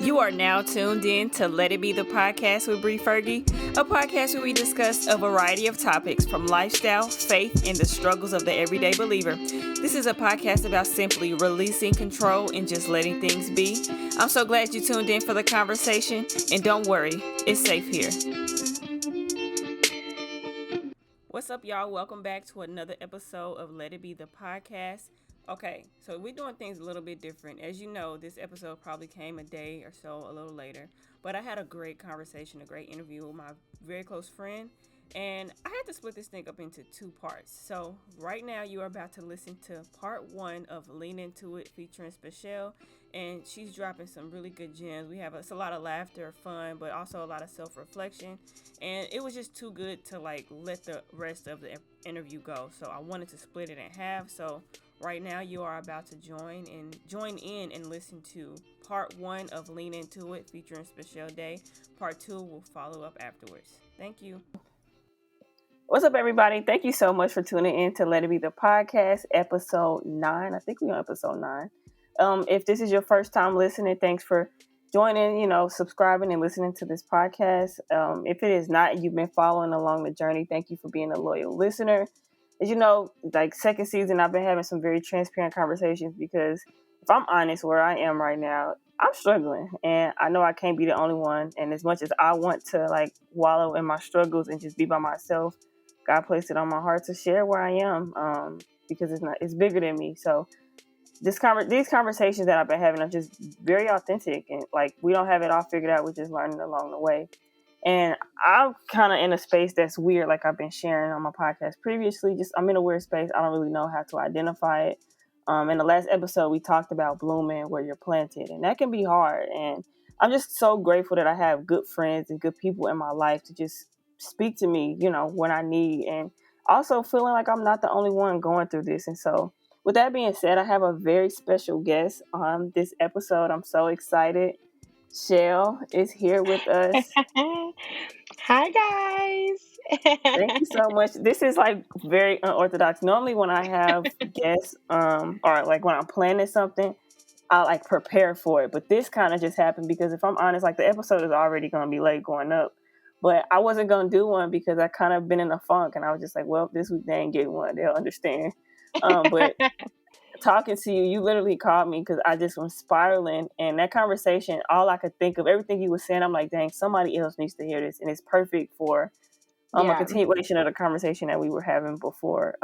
You are now tuned in to Let It Be the Podcast with Bre Fergie, a podcast where we discuss a variety of topics from lifestyle, faith, and the struggles of the everyday believer. This is a podcast about simply releasing control and just letting things be. I'm so glad you tuned in for the conversation, and don't worry, it's safe here. What's up, y'all? Welcome back to another episode of Let It Be the Podcast. Okay, so we're doing things a little bit different. As you know, this episode probably came a day or so a little later, but I had a great conversation, a great interview with my very close friend, and I had to split this thing up into two parts. So right now you are about to listen to part one of Lean Into It featuring Spechelle, and she's dropping some really good gems. It's a lot of laughter, fun, but also a lot of self-reflection, and it was just too good to let the rest of the interview go. So I wanted to split it in half. So right now, you are about to join in and listen to part one of Lean Into It featuring Spechelle Day. Part two will follow up afterwards. Thank you. What's up, everybody? Thank you so much for tuning in to Let It Be the Podcast, episode 9. I think we're on episode 9. If this is your first time listening, thanks for joining, subscribing and listening to this podcast. If it is not, you've been following along the journey, thank you for being a loyal listener. As you know, second season, I've been having some very transparent conversations because if I'm honest, where I am right now, I'm struggling, and I know I can't be the only one. And as much as I want to wallow in my struggles and just be by myself, God placed it on my heart to share where I am, because it's bigger than me. So these conversations that I've been having are just very authentic, and we don't have it all figured out. We're just learning along the way. And I'm kind of in a space that's weird, like I've been sharing on my podcast previously. I'm in a weird space. I don't really know how to identify it. In the last episode, we talked about blooming where you're planted, and that can be hard. And I'm just so grateful that I have good friends and good people in my life to just speak to me, when I need, and also feeling like I'm not the only one going through this. And so with that being said, I have a very special guest on this episode. I'm so excited. Chelle is here with us. Hi, guys. Thank you so much. This is very unorthodox. Normally when I have guests, or when I'm planning something, I prepare for it. But this kind of just happened because if I'm honest, the episode is already going to be late going up. But I wasn't going to do one because I kind of been in a funk, and I was just like, well, this week they ain't getting one. They'll understand. But talking to you, you literally called me because I just was spiraling, and that conversation, all I could think of, everything you were saying, I'm like, dang, somebody else needs to hear this, and it's perfect for a continuation of the conversation that we were having before.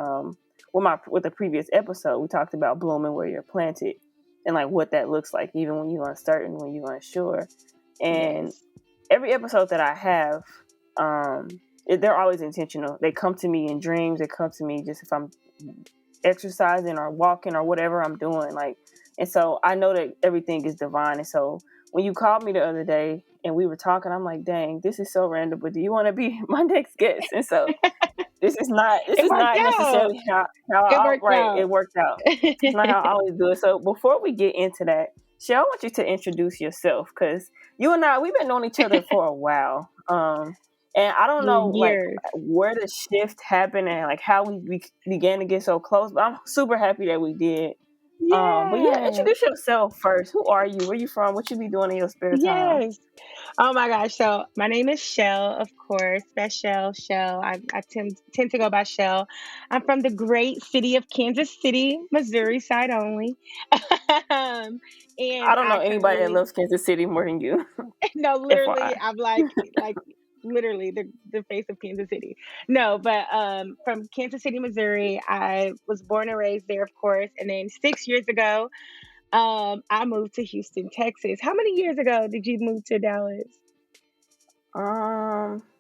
With the previous episode, we talked about blooming where you're planted, and what that looks like, even when you're uncertain, when you're unsure. And every episode that I have, they're always intentional. They come to me in dreams. They come to me just if I'm exercising or walking or whatever I'm doing. And so I know that everything is divine. And so when you called me the other day and we were talking, I'm like, dang, this is so random, but do you want to be my next guest? And so this is not necessarily how it worked out. It's not how I always do it. So before we get into that, Chelle, I want you to introduce yourself, because you and I, we've been knowing each other for a while. And I don't know where the shift happened and how we began to get so close, but I'm super happy that we did. But yeah, introduce yourself first. Who are you? Where you from? What you be doing in your spare time? Yes. Oh my gosh. So my name is Chelle, of course. Spechelle, Chelle. I tend to go by Chelle. I'm from the great city of Kansas City, Missouri side only. And I don't know anybody that loves Kansas City more than you. No, literally, I'm like literally the face of Kansas City. No, but from Kansas City, Missouri. I was born and raised there, of course. And then 6 years ago, I moved to Houston, Texas. How many years ago did you move to Dallas?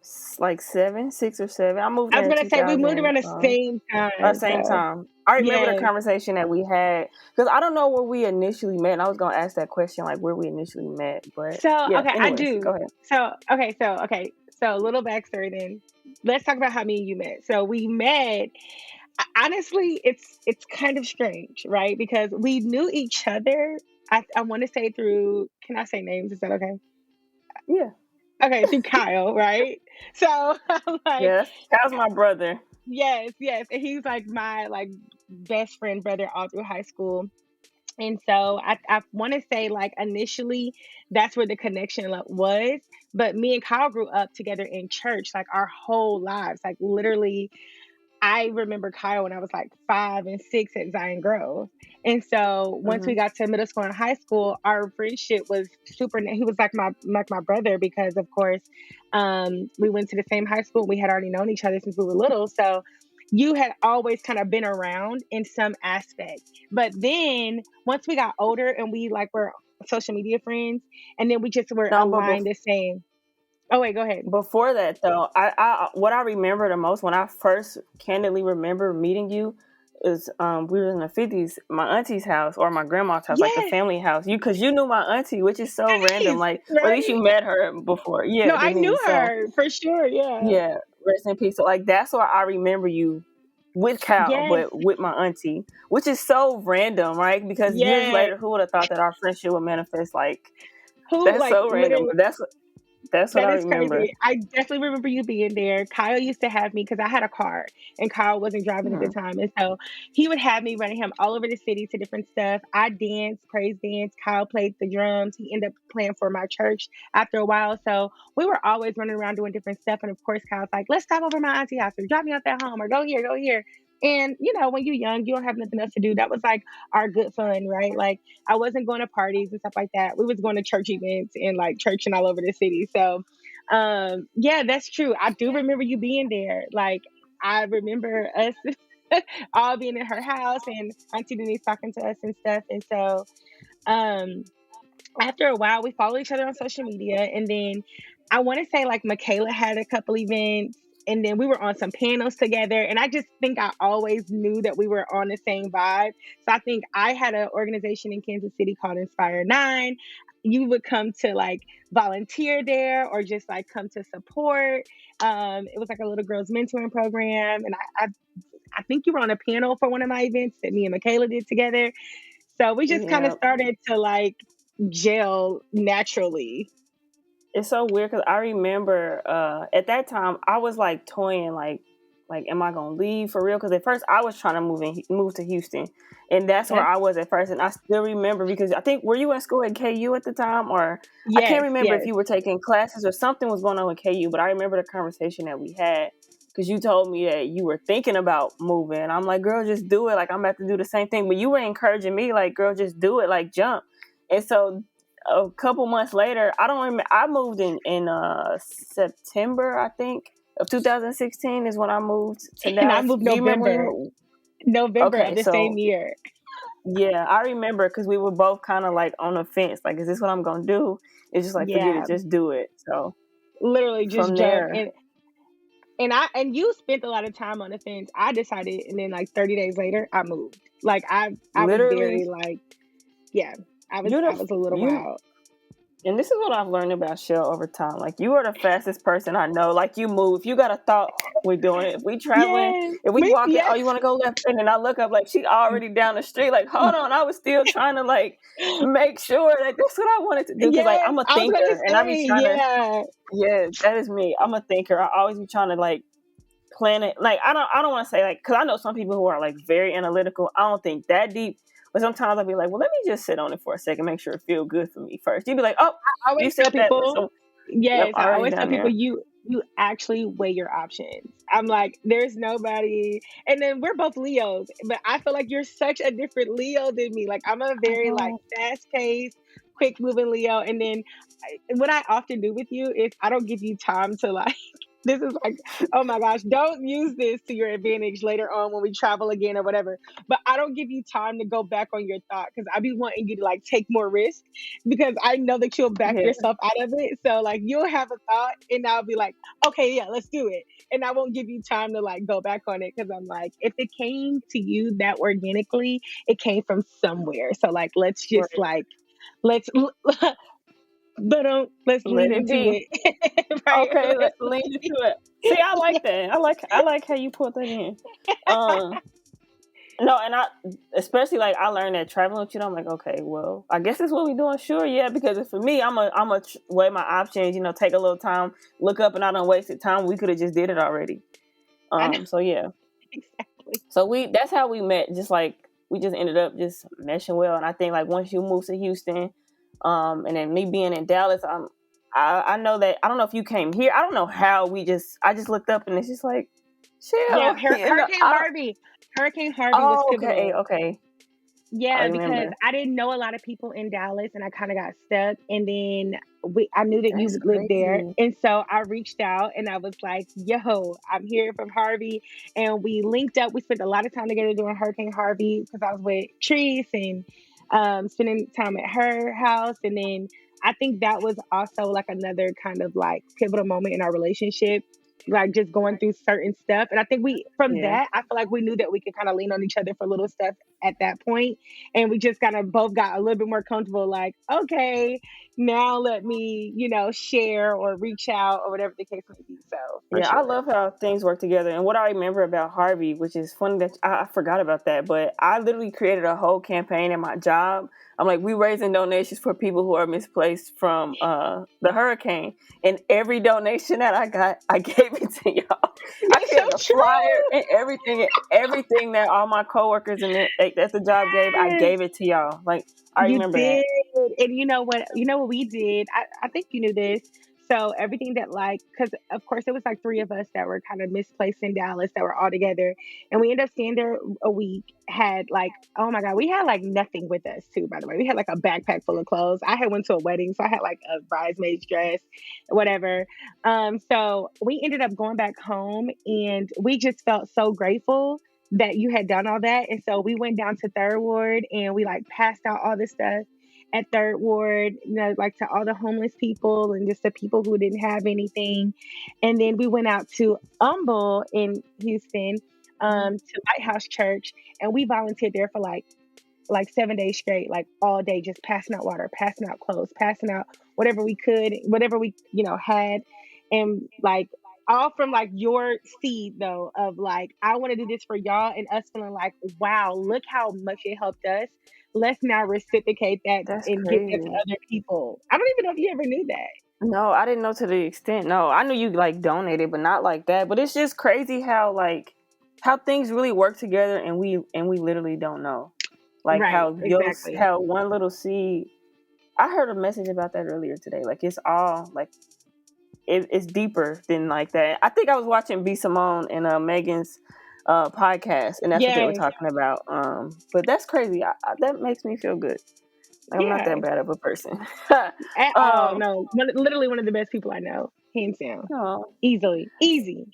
6 or 7. I moved. I was gonna say we moved around the same time. Same time. I remember the conversation that we had, because I don't know where we initially met. And I was gonna ask that question, where we initially met. But I do. Go ahead. So a little backstory then. Let's talk about how me and you met. So we met. Honestly, it's kind of strange, right? Because we knew each other. I want to say through. Can I say names? Is that okay? Yeah. Okay, through Kyle, right? So I'm yes, Kyle's my brother. Yes, and he's my best friend brother all through high school. And so I want to say like initially that's where the connection was. But me and Kyle grew up together in church like our whole lives. Like literally, I remember Kyle when I was like 5 and 6 at Zion Grove. And so once we Mm-hmm. got to middle school and high school, our friendship was super. He was like my brother because, of course, we went to the same high school. We had already known each other since we were little. So you had always kind of been around in some aspect. But then once we got older and we like were social media friends, and then we just were No, but aligned the same. Oh wait, go ahead. before that though, I what I remember the most when I first candidly remember meeting you is we were in the 50s, my auntie's house or my grandma's house, like the Yes, family house. You because you knew my auntie, which is so random, Denise, like or at least right? you met her before. No, Yeah, I knew Denise. So her for sure. Yeah. yeah, rest in peace. So like that's why I remember you with Cal, Yes. but with my auntie, which is so random, right? Because years Yes. later, who would have thought that our friendship would manifest like Who that's like so random, literally but that's what that I is remember. crazy. I definitely remember you being there. Kyle used to have me because I had a car and Kyle wasn't driving at the Mhm. time. And so he would have me running him all over the city to different stuff. I danced, praise dance. Kyle played the drums. He ended up playing for my church after a while. So we were always running around doing different stuff. And of course, Kyle's like, let's stop over my auntie house or drop me off at home or go here, go here. And you know, when you're young, you don't have nothing else to do. That was like our good fun, right? Like I wasn't going to parties and stuff like that. We was going to church events and like churching all over the city. So yeah, that's true. I do remember you being there. Like I remember us all being in her house and Auntie Denise talking to us and stuff. And so um after a while, we followed each other on social media. And then I want to say like Michaela had a couple events. And then we were on some panels together. And I just think I always knew that we were on the same vibe. So I think I had an organization in Kansas City called Inspire Nine. You would come to like volunteer there or just like come to support. It was like a little girls mentoring program. And I think you were on a panel for one of my events that me and Michaela did together. So we just kind of Yeah, started to like gel naturally. it's so weird because I remember at that time I was like toying like am I gonna leave for real? Because at first I was trying to move to Houston, and that's where Yes, I was at first. And I still remember because I think were you in school at KU at the time, or I can't yes, remember if yes. you were taking classes or something was going on with KU. But I remember the conversation that we had because you told me that you were thinking about moving. And I'm like, girl, just do it. Like I'm about to do the same thing. But you were encouraging me, like, girl, just do it. Like jump. And so a couple months later, I don't remember. I moved in September, I think, of 2016 is when I moved to And I Dallas. moved Do you remember when you November, moved? November of Okay, the same so year. yeah, I remember because we were both kind of like on the fence. Like, is this what I'm gonna do? It's just like forget Yeah, it, just do it. So literally just from jump. there, And you spent a lot of time on the fence. I decided, and then like 30 days later, I moved. Like I was literally, very like, yeah, you're I the was a little you wild. and this is what I've learned about Shell over time. Like you are the fastest person I know. Like you move. If you got a thought, we're doing it. If we traveling, Yes, if we me, walking, oh, yes. you want to go left? And then I look up like she already down the street. Like hold on, I was still trying to like make sure that that's what I wanted to do. Cause like Yes, I'm a I was gonna thinker and I be say, trying to. yeah. Yeah, that is me. I'm a thinker. I always be trying to like plan it. Like I don't want to say like because I know some people who are like very analytical. I don't think that deep. But sometimes I'll be like, well, let me just sit on it for a second, make sure it feel good for me first. You'd be like, oh, I you always tell said that. people, So yep, yes, I already always tell done people there. you actually weigh your options. I'm like, there's nobody, and then we're both Leos, but I feel like you're such a different Leo than me. Like I'm a I very like know. fast paced, quick moving Leo, and then what I often do with you is I don't give you time to like. This is like, oh my gosh, don't use this to your advantage later on when we travel again or whatever. But I don't give you time to go back on your thought because I be wanting you to like take more risk because I know that you'll back Yeah, yourself out of it. So like you'll have a thought and I'll be like, okay, yeah, let's do it. And I won't give you time to like go back on it because I'm like, if it came to you that organically, it came from somewhere. So like let's just right. like let's but let's Let lean it into be. it. Right. Okay, lean into it. See, I like that. I like how you put that in. Um, no, and I especially like I learned that traveling with you. I'm like, okay, well, I guess that's what we're doing. Sure, yeah, because for me, I'm a weigh my options. Take a little time, look up, and I don't wasted time. We could have just did it already. I know So yeah, exactly. so that's how we met. Just like we just ended up just meshing well. And I think like once you move to Houston, and then me being in Dallas, I know that, I don't know if you came here. I don't know how I just looked up and it's just like, Yeah, chill. Hurricane I don't. Harvey. Hurricane Harvey was Oh, okay, pivotal. okay. I Yeah, because remember. I didn't know a lot of people in Dallas and I kind of got stuck. And then I knew that That's you lived there. crazy. And so I reached out and I was like, yo, I'm here from Harvey. And we linked up. We spent a lot of time together during Hurricane Harvey because I was with Treese and spending time at her house. And then I think that was also like another kind of like pivotal moment in our relationship, like just going through certain stuff. And I think from Yeah. that, I feel like we knew that we could kind of lean on each other for little stuff at that point, and we just kind of both got a little bit more comfortable, like, okay, now let me, share or reach out or whatever the case may be. So for Yeah, I sure. love how things work together. And what I remember about Harvey, which is funny that I forgot about that, but I literally created a whole campaign at my job. I'm like, we raising donations for people who are misplaced from the hurricane. And every donation that I got, I gave it to y'all. I That's so created a flyer true. and everything that all my coworkers and at the job gave, I Yes. gave it to y'all. Like, I You remember that. did. And you know what? You know what we did? I think you knew this. So everything that like, because of course it was like three of us that were kind of misplaced in Dallas that were all together, and we ended up staying there a week. Had like, oh my god, we had like nothing with us too. By the way, we had like a backpack full of clothes. I had went to a wedding, so I had like a bridesmaid's dress, whatever. So we ended up going back home, and we just felt so grateful that you had done all that. And so we went down to Third Ward and we like passed out all this stuff at Third Ward, like to all the homeless people and just the people who didn't have anything. And then we went out to Humble in Houston, to Lighthouse Church, and we volunteered there for like 7 days straight, like all day, just passing out water, passing out clothes, passing out whatever we could, whatever we, had. And like all from like your seed though, of like, I want to do this for y'all, and us feeling like, wow, look how much it helped us. Let's now reciprocate that That's and give that to crazy. other people. I don't even know if you ever knew that. No, I didn't know to the extent. No, I knew you like donated, but not like that. But it's just crazy how things really work together, and we literally don't know. Like Right, exactly. how one little seed. I heard a message about that earlier today. Like it's all like it's deeper than like that. I think I was watching B Simone and Megan's podcast, and that's what they were Yes. talking about. But that's crazy. That makes me feel good. Like I'm not Yeah. that bad of a person. At all. um, No. Literally one of the best people I know. Hands down. oh, Easily. Easy.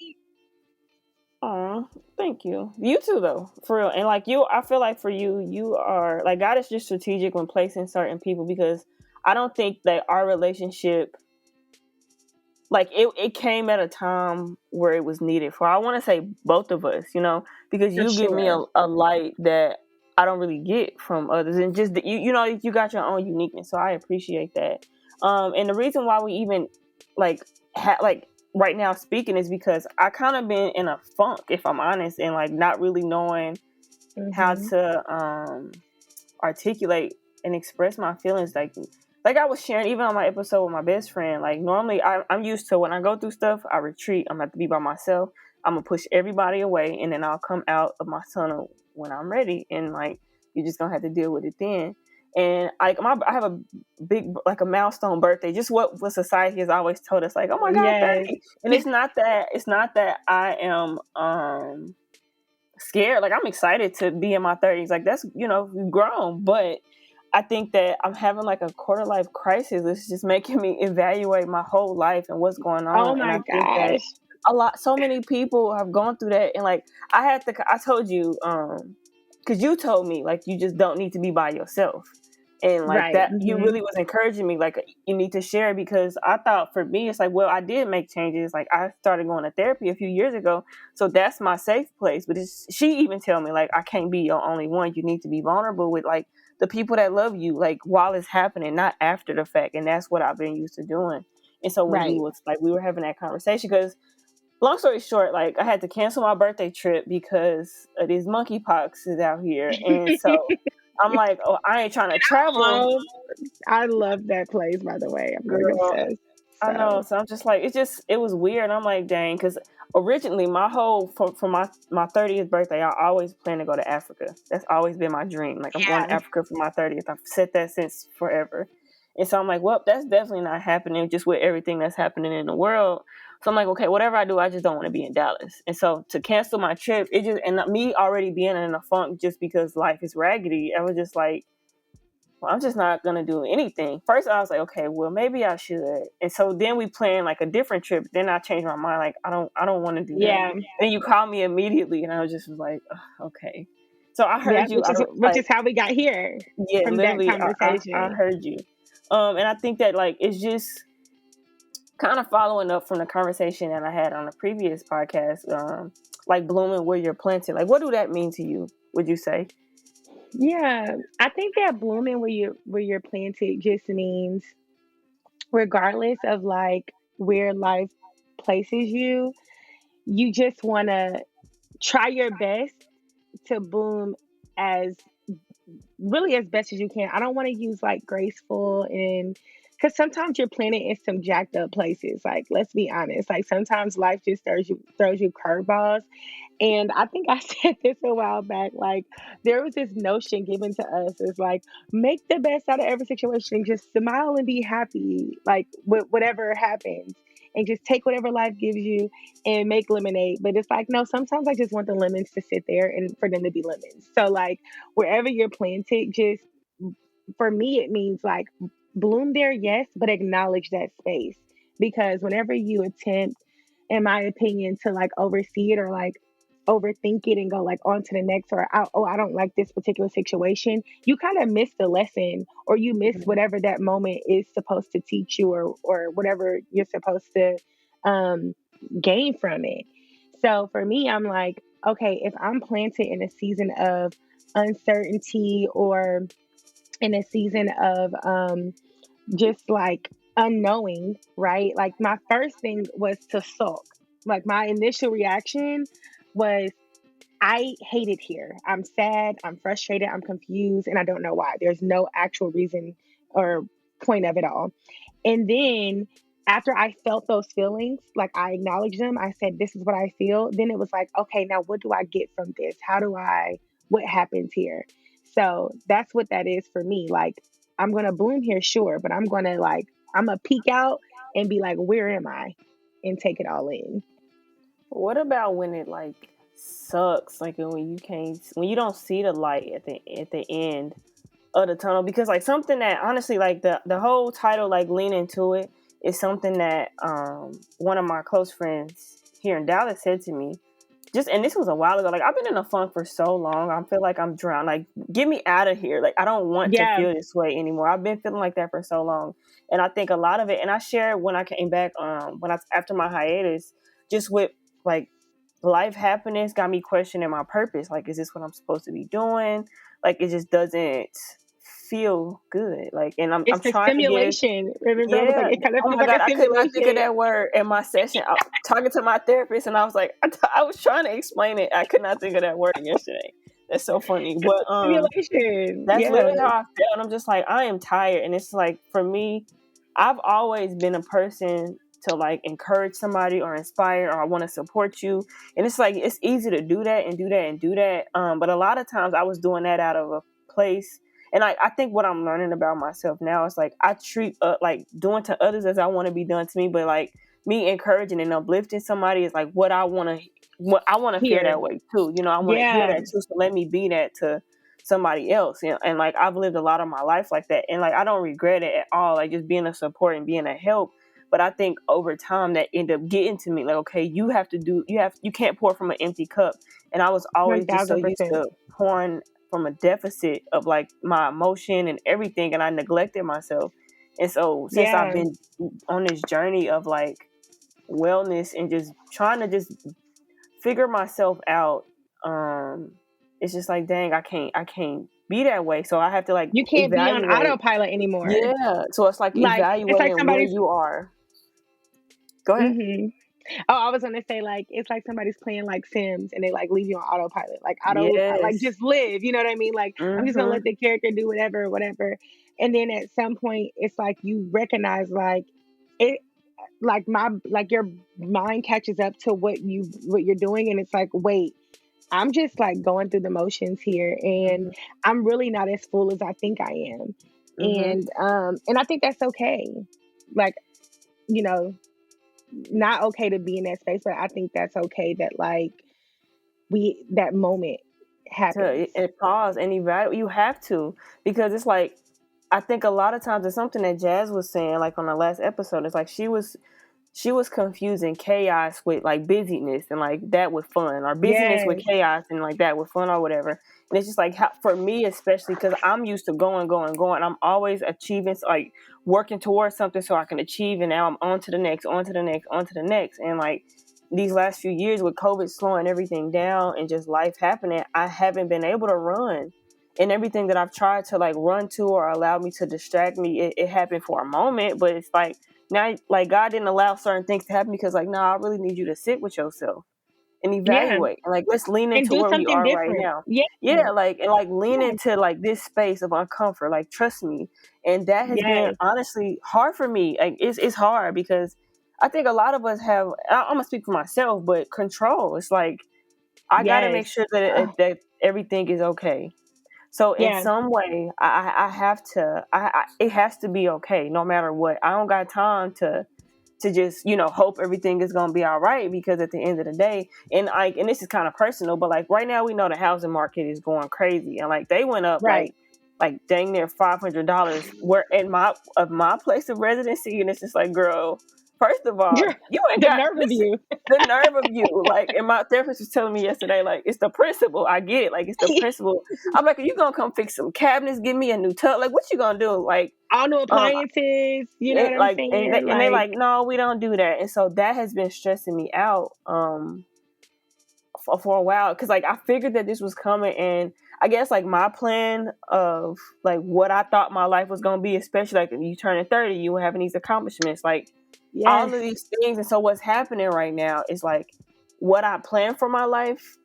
oh, thank you. You too, though, for real. And like you, I feel like for you, you are like God is just strategic when placing certain people, because I don't think that our relationship, like it came at a time where it was needed for, I want to say, both of us, because For you give me sure. a light that I don't really get from others, and just that you got your own uniqueness, so I appreciate that. And the reason why we even like like right now speaking is because I kind of been in a funk, if I'm honest, and like not really knowing how Hmm. to articulate and express my feelings, like I was sharing even on my episode with my best friend. Like normally I'm used to, when I go through stuff, I retreat. I'm gonna have to be by myself. I'm gonna push everybody away, and then I'll come out of my tunnel when I'm ready, and like you're just gonna have to deal with it then. And I have a big, like a milestone birthday, just what society has always told us, like, oh my god, Yes. 30. And it's not that I am scared. Like I'm excited to be in my 30s. Like that's, we've grown, but I think that I'm having like a quarter life crisis. It's just making me evaluate my whole life and what's going Oh on. And my I think that gosh. so many people have gone through that. And like I told you, because you told me like you just don't need to be by yourself. And like Right. that, you Hmm. really was encouraging me, like you need to share, because I thought for me, it's like, well, I did make changes. Like I started going to therapy a few years ago, so that's my safe place. But she even tell me like I can't be your only one. You need to be vulnerable with like the people that love you, like while it's happening, not after the fact. And that's what I've been used to doing. And so when you Right. was like, we were having that conversation, because long story short, like I had to cancel my birthday trip because of these monkeypox is out here, and so I'm like, oh, I ain't trying to travel, love I love that place, by the way. I'm like girl. obsessed. I know. So So I'm just like, it was weird. I'm like, dang, because originally for my 30th birthday, I always plan to go to Africa. That's always been my dream. Like I'm going to yeah, Africa for my 30th. I've said that since forever. And so I'm like, well, that's definitely not happening just with everything that's happening in the world. So I'm like, okay, whatever I do, I just don't want to be in Dallas. And so to cancel my trip, it just, and me already being in a funk just because life is raggedy, I was just like, well, I'm just not gonna do anything. First, I was like, okay, well, maybe I should. And so then we planned like a different trip. Then I changed my mind, like I don't want to do that. yeah, And you called me immediately, and I was just like, ugh, okay. So I yeah. heard you. I don't Which is like, how we got here yeah, from that literally, I conversation. heard you. And I think that like it's just kind of following up from the conversation that I had on the previous podcast, like blooming where you're planted. Like, what do that mean to you? Would you say? Yeah, I think that blooming where you're planted just means, regardless of like where life places you, you just want to try your best to bloom as really as best as you can. I don't want to use like graceful, and because sometimes you're planted in some jacked up places. Like, let's be honest. Like sometimes life just throws you curveballs. And I think I said this a while back. Like, there was this notion given to us is like, make the best out of every situation. Just smile and be happy, like, with whatever happens. And just take whatever life gives you and make lemonade. But it's like, no, sometimes I just want the lemons to sit there and for them to be lemons. So, like, wherever you're planted, just for me, it means like bloom there, yes, but acknowledge that space. Because whenever you attempt, in my opinion, to like oversee it or like overthink it and go like on to the next, or oh, I don't like this particular situation, you kind of miss the lesson, or you miss whatever that moment is supposed to teach you, or whatever you're supposed to um, gain from it. So for me, I'm like, okay, if I'm planted in a season of uncertainty or in a season of just like unknowing, right? Like my first thing was to sulk. Like my initial reaction was, I hate it here. I'm sad, I'm frustrated, I'm confused, and I don't know why. There's no actual reason or point of it all. And then after I felt those feelings, like I acknowledged them, I said, this is what I feel. Then it was like, okay, now what do I get from this? What happens here? So that's what that is for me. Like, I'm going to bloom here, sure, but I'm going to peek out and be like, where am I? And take it all in. What about when it like sucks? Like when you don't see the light at the end of the tunnel? Because like something that honestly, like the whole title, like lean into it, is something that one of my close friends here in Dallas said to me. Just, and this was a while ago. Like I've been in a funk for so long. I feel like I'm drowned. Like get me out of here. Like I don't want to Yeah, feel this way anymore. I've been feeling like that for so long, and I think a lot of it. And I shared when I came back, when I after my hiatus, just with like life happenings got me questioning my purpose. Like, is this what I'm supposed to be doing? Like it just doesn't feel good. Like, and I'm it's the trying to give. simulation. Remember, I was like, Yeah. it kind of Oh feels my like God. a I could not think of simulation. that word in my session. I, talking to my therapist, and I was like, I was trying to explain it. I could not think of that word yesterday. That's so funny. It's But a simulation. that's Yeah. literally how I felt. And I'm just like, I am tired. And it's like, for me, I've always been a person to like encourage somebody or inspire, or I want to support you. And it's like, it's easy to do that and do that and do that. But a lot of times I was doing that out of a place. And I think what I'm learning about myself now is like, I treat like doing to others as I want to be done to me. But like me encouraging and uplifting somebody is like what I want to feel Here. that way too. You know, I want to hear Yeah. that too. So let me be that to somebody else. You know? And like I've lived a lot of my life like that, and like I don't regret it at all. Like just being a support and being a help. But I think over time that ended up getting to me. Like, okay, you can't pour from an empty cup. And I was One always just so thousand used percent. to pouring from a deficit of like my emotion and everything, and I neglected myself. And so since I've Yeah. been on this journey of like wellness and just trying to just figure myself out, um it's just like, dang, I can't be that way, so I have to like You can't be on evaluate. autopilot anymore. Yeah, so it's like Like, it's like evaluating where somebody's. you are. Go ahead. Hmm. Oh, I was gonna say, like, it's like somebody's playing like Sims and they like leave you on autopilot, like like Yes. just live. You know what I mean? Like, I'm just gonna let Mm-hmm. the character do whatever, whatever. And then at some point, it's like you recognize, like, it. like your mind catches up to what you're doing, and it's like, wait, I'm just like going through the motions here, and Mhm. I'm really not as full as I think I am. Mhm. And I think that's okay. Like, you know, not okay to be in that space, but I think that's okay that like that moment happens. To pause and evaluate. You have to, because it's like, I think a lot of times it's something that Jazz was saying, like on the last episode. It's like she was confusing chaos with like busyness, and like that with fun, or busyness with Yes. chaos and like that with fun or whatever. And it's just like, for me especially, because I'm used to going. I'm always achieving, like working towards something so I can achieve, and now I'm on to the next, on to the next, on to the next. And like these last few years with COVID slowing everything down and just life happening, I haven't been able to run. And everything that I've tried to like run to or allow me to distract me, it happened for a moment, but it's like, now like God didn't allow certain things to happen, because like, no, I really need you to sit with yourself and Yeah. evaluate, and like, let's lean And into do where we something are right different. now. Yeah. Yeah, like, and like lean Yeah. into like this space of uncomfort, like trust me. And that has been Yes. honestly hard for me. Like it's hard, because I think a lot of us have, I'm gonna speak for myself, but control. It's like, I gotta Yes. make sure that everything is okay. So in Yeah. some way, I have to, it has to be okay no matter what. I don't got time to just, hope everything is gonna be all right, because at the end of the day, and this is kind of personal, but like right now we know the housing market is going crazy, and like they went up Right. like dang near $500, where in my place of residency. And it's just like, girl, first of all, you ain't The got nerve of this. you. The nerve of you, like, and my therapist was telling me yesterday, like, it's the principle. I get it, like, it's the principle. I'm like, are you gonna come fix some cabinets, give me a new tub, like, what you gonna do, like, All new um, appliances, you know what it I'm like, saying? and they Like, like, no, we don't do that. And so that has been stressing me out for a while, because like I figured that this was coming. And I guess like my plan of like what I thought my life was gonna be, especially like you turning 30, you having these accomplishments, like yes. all of these things. And so what's happening right now is like, what I plan for my life,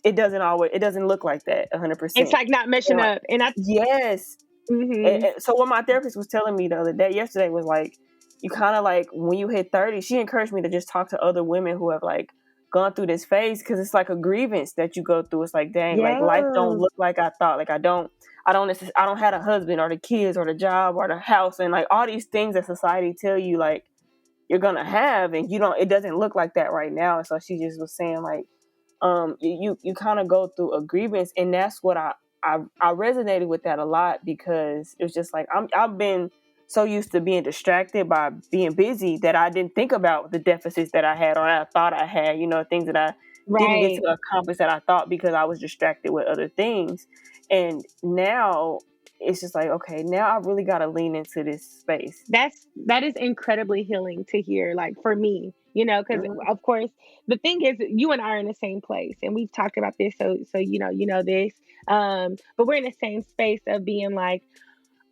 it doesn't look like that It's 100%. like not And meshing like, up. And I yes. mhm. So what my therapist was telling me the other day, yesterday, was like, you kind of like, when you hit 30, she encouraged me to just talk to other women who have like gone through this phase, because it's like a grievance that you go through. It's like, dang, like life don't Yeah. look like I thought. Like I don't have a husband or the kids or the job or the house, and like all these things that society tell you like you're gonna have, and you don't, it doesn't look like that right now. And so she just was saying like, you kind of go through a grievance. And that's what I resonated with that a lot, because it's just like, I've been so used to being distracted by being busy that I didn't think about the deficits that I had, or I thought I had, things that I didn't get to Right. accomplish that I thought, because I was distracted with other things. And now it's just like, okay, now I really got to lean into this space. That is incredibly healing to hear, like for me, because Mhm. of course the thing is you and I are in the same place, and we've talked about this, so you know this. But we're in the same space of being like,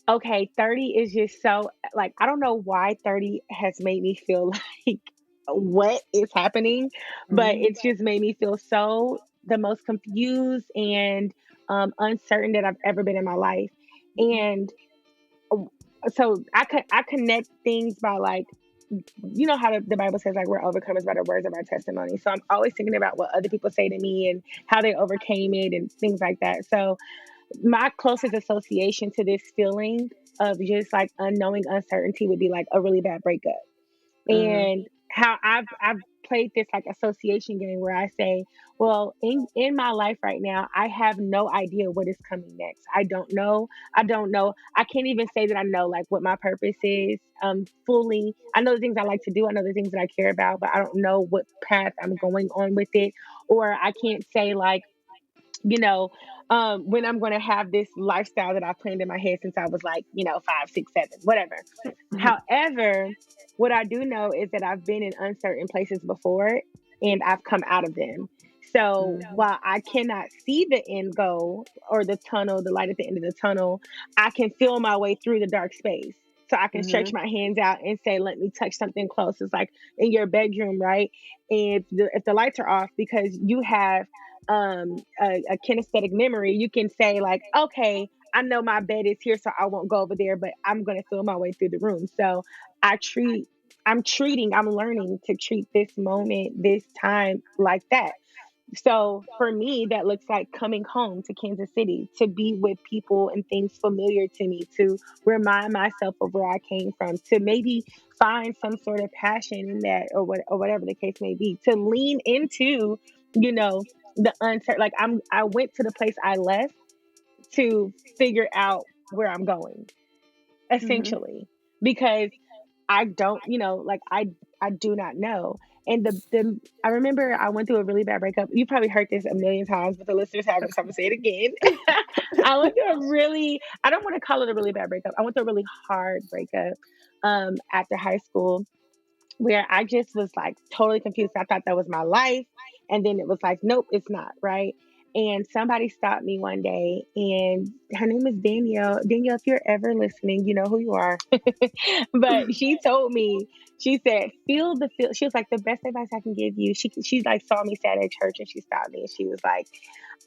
okay, 30 is just so like I don't know why 30 has made me feel like what is happening, but Mhm. it's just made me feel so the most confused and uncertain that I've ever been in my life. And so I connect things by like how the Bible says like we're overcomers by the words of our testimony. So I'm always thinking about what other people say to me and how they overcame it and things like that. So my closest association to this feeling of just like unknowing uncertainty would be like a really bad breakup. Mhm. And how I've played this like association game where I say, well, in my life right now, I have no idea what is coming next. I don't know. I don't know. I can't even say that I know like what my purpose is fully. I know the things I like to do. I know the things that I care about, but I don't know what path I'm going on with it. Or I can't say like, you know, when I'm going to have this lifestyle that I planned in my head since I was like, 5, 6, 7, whatever. Mhm. However, what I do know is that I've been in uncertain places before and I've come out of them. So Mhm. while I cannot see the end goal or the tunnel, the light at the end of the tunnel, I can feel my way through the dark space. So I can stretch Mhm. my hands out and say, let me touch something close. It's like in your bedroom, right? And if the lights are off because you have a kinesthetic memory, you can say like, okay, I know my bed is here, so I won't go over there, but I'm gonna feel my way through the room. So I treat I'm learning to treat this moment, this time like that. So for me, that looks like coming home to Kansas City to be with people and things familiar to me, to remind myself of where I came from, to maybe find some sort of passion in that, or whatever the case may be, to lean into, you know, the uncertain. Like I went to the place I left to figure out where I'm going, Mm-hmm. essentially, because I don't, like I do not know. And the I remember I went through a really bad breakup. You probably heard this a million times, but the listeners haven't, so I'm gonna say it again. I went through a really, I don't want to call it a really bad breakup. I went through a really hard breakup after high school, where I just was like totally confused. I thought that was my life. And then it was like, nope, it's not, right? And somebody stopped me one day, and her name is Danielle. Danielle, if you're ever listening, you know who you are. But she told me, she said, feel the feel. She was like, the best advice I can give you. She like saw me sad at church, and she stopped me, and she was like,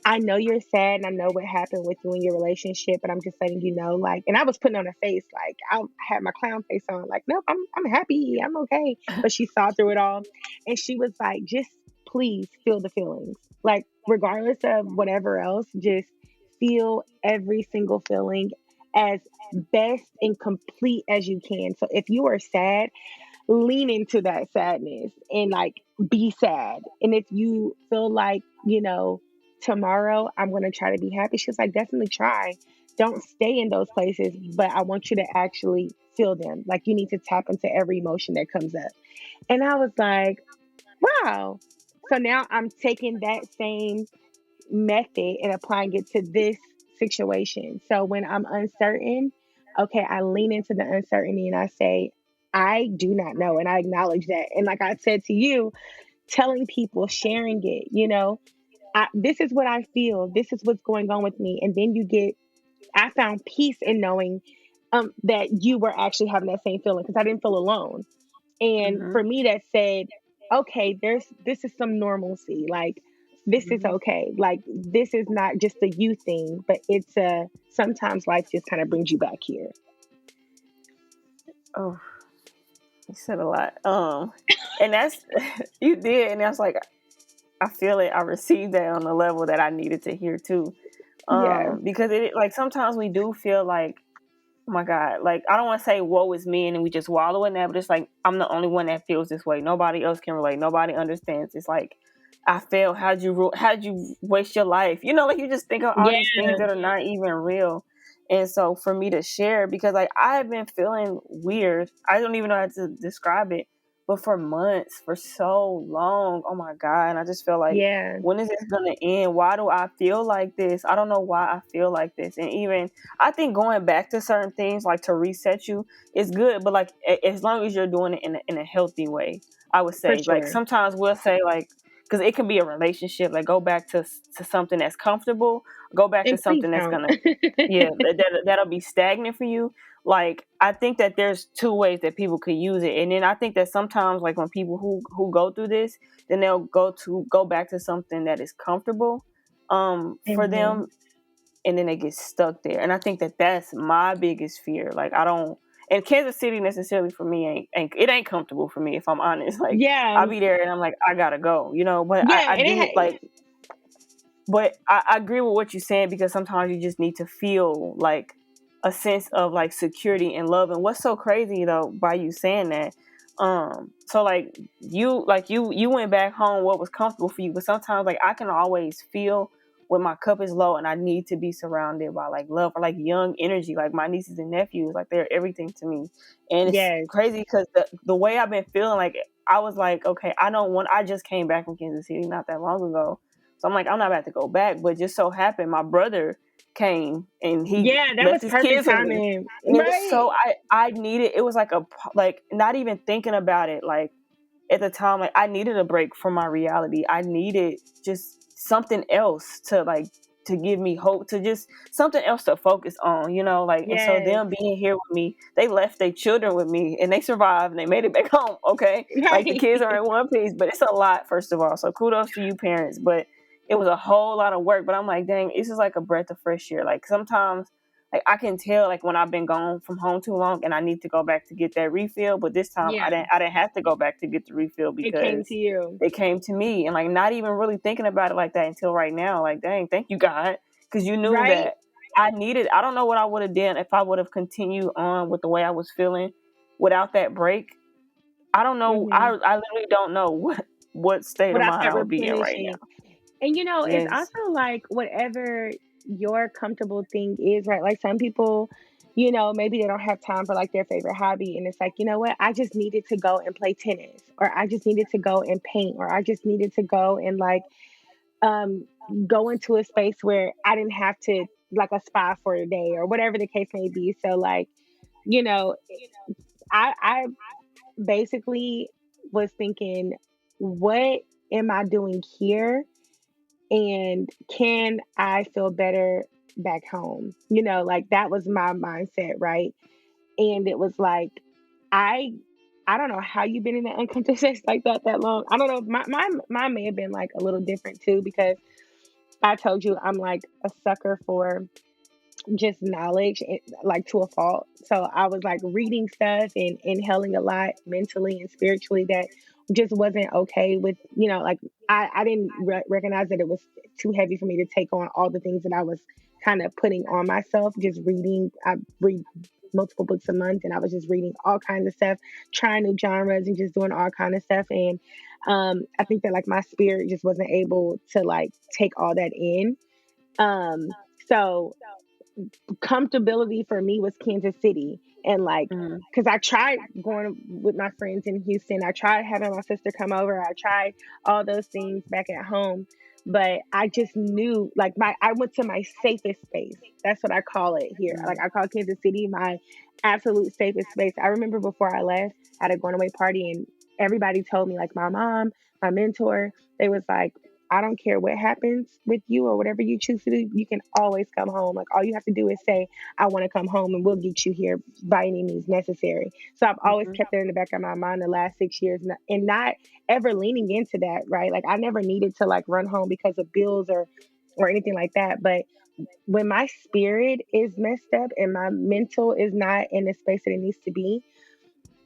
I know you're sad and I know what happened with you in your relationship, but I'm just letting you know, like, and I was putting on a face, like, I had my clown face on, like, nope, I'm happy, I'm okay. But she saw through it all. And she was like, just please feel the feelings. Like, regardless of whatever else, just feel every single feeling as best and complete as you can. So if you are sad, lean into that sadness and like be sad. And if you feel like, tomorrow I'm going to try to be happy, she's like, definitely try. Don't stay in those places, but I want you to actually feel them. Like you need to tap into every emotion that comes up. And I was like, wow. So now I'm taking that same method and applying it to this situation. So when I'm uncertain, okay, I lean into the uncertainty and I say, I do not know. And I acknowledge that. And like I said to you, telling people, sharing it, this is what I feel. This is what's going on with me. And then I found peace in knowing that you were actually having that same feeling because I didn't feel alone. And Mm-hmm. for me, that said, okay, this is some normalcy. Like this is Mm-hmm. okay. Like this is not just a you thing, but it's sometimes life just kind of brings you back here. Oh, you said a lot. And that's you did, and that's like I feel it. I received that on the level that I needed to hear too. Yeah. Because it like sometimes we do feel like, oh my God, like I don't want to say woe is me and then we just wallow in that, but it's like I'm the only one that feels this way. Nobody else can relate. Nobody understands. It's like I failed. How'd you waste your life? Like you just think of all Yeah. these things that are not even real. And so for me to share, because like I have been feeling weird. I don't even know how to describe it, but for months, for so long, oh my God. And I just feel like, Yeah. when is this gonna end? Why do I feel like this? I don't know why I feel like this. And even I think going back to certain things like to reset you is good, but like as long as you're doing it in a healthy way, I would For say. Like sure. sometimes we'll say like, because it can be a relationship, like go back to something that's comfortable, go back to And please something that's don't. gonna, yeah, that'll be stagnant for you. Like I think that there's two ways that people could use it, and then I think that sometimes like when people who go through this, then they'll go back to something that is comfortable for Mhm. them, and then they get stuck there. And I think that that's my biggest fear. Like I don't, and Kansas City necessarily for me ain't comfortable for me, if I'm honest. Like Yeah. I'll be there and I'm like, I gotta go, but Yeah. I And do like, but I agree with what you're saying, because sometimes you just need to feel like a sense of like security and love. And what's so crazy though by you saying that, so like you went back home what was comfortable for you, but sometimes like I can always feel when my cup is low and I need to be surrounded by like love or like young energy, like my nieces and nephews, like they're everything to me. And it's yes. crazy because the way I've been feeling, like I was like, okay, I just came back from Kansas City not that long ago, so I'm like, I'm not about to go back. But just so happened, my brother came and he Yeah, that was left his perfect kids with me. timing. And it was Right. so, I needed, it was like like not even thinking about it. Like at the time, like I needed a break from my reality. I needed just something else to like, to give me hope, to just something else to focus on, like, and so Yes. them being here with me, they left their children with me and they survived and they made it back home. Okay. Like the Right. kids are in one piece, but it's a lot, first of all. So kudos to you parents, but it was a whole lot of work. But I'm like, dang, this is like a breath of fresh air. Like sometimes like I can tell like when I've been gone from home too long and I need to go back to get that refill. But this time Yeah, I didn't have to go back to get the refill it came to because you. it came to me, and like not even really thinking about it like that until right now. Like, dang, thank you God, because you knew Right? that I needed. I don't know what I would have done if I would have continued on with the way I was feeling without that break. I don't know. Hmm. I literally don't know what state of Without mind that I would be in right replenishing. now. And it's Yes. also like whatever your comfortable thing is, right? Like some people, maybe they don't have time for like their favorite hobby. And it's like, you know what? I just needed to go and play tennis, or I just needed to go and paint, or I just needed to go and like um go into a space where I didn't have to like a spa for a day or whatever the case may be. So like, you know, I basically was thinking, what am I doing here? And can I feel better back home? Like that was my mindset, right? And it was like, I I don't know how you've been in an uncomfortable sex like that long. I don't know. Mine may have been like a little different too, because I told you I'm like a sucker for just knowledge, like to a fault. So I was like reading stuff and inhaling a lot mentally and spiritually that just wasn't okay with, like I didn't recognize that it was too heavy for me to take on all the things that I was kind of putting on myself. Just reading, I read multiple books a month, and I was just reading all kinds of stuff, trying new genres and just doing all kind of stuff. And I think that like my spirit just wasn't able to like take all that in. So comfortability for me was Kansas City. And like, Mm-hmm. because I tried going with my friends in Houston, I tried having my sister come over, I tried all those things back at home, but I just knew like I went to my safest space. That's what I call it here. Like I call Kansas City my absolute safest space. I remember before I left, I had a going away party, and everybody told me, like my mom, my mentor, they was like, I don't care what happens with you or whatever you choose to do, you can always come home. Like all you have to do is say, I want to come home, and we'll get you here by any means necessary. So I've always kept that in the back of my mind the last 6 years, and not ever leaning into that, right? Like I never needed to like run home because of bills or anything like that. But when my spirit is messed up and my mental is not in the space that it needs to be,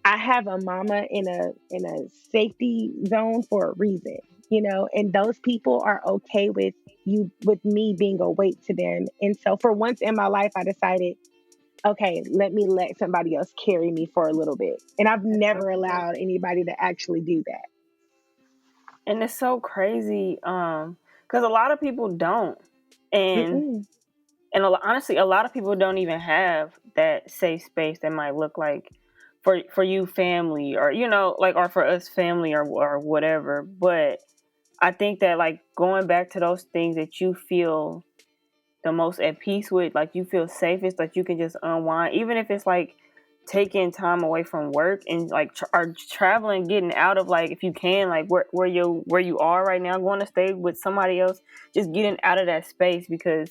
I have a mama in a safety zone for a reason, and those people are okay with me being a weight to them. And so for once in my life, I decided, okay, let me let somebody else carry me for a little bit. And I've never allowed anybody to actually do that. And it's so crazy, because a lot of people don't, and Mm-mm. honestly, a lot of people don't even have that safe space that might look like for you family, or like, or for us family, or whatever. But I think that like going back to those things that you feel the most at peace with, like you feel safest, like you can just unwind, even if it's like taking time away from work and like or traveling, getting out of, like, if you can, like where you are right now, going to stay with somebody else, just getting out of that space, because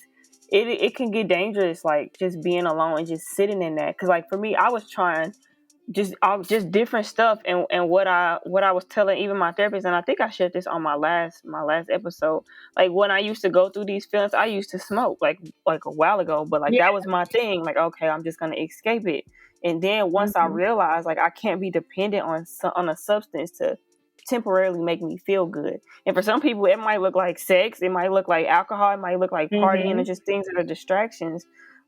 it can get dangerous, like just being alone and just sitting in that. Because like for me, I was trying just different stuff, and what I was telling even my therapist, and I think I shared this on my last episode. Like when I used to go through these feelings, I used to smoke like a while ago, but like Yeah. that was my thing. Like, okay, I'm just gonna escape it. And then once I Hmm. realized like I can't be dependent on a substance to temporarily make me feel good. And for some people, it might look like sex, it might look like alcohol, it might look like partying, Hmm. and just things that are distractions.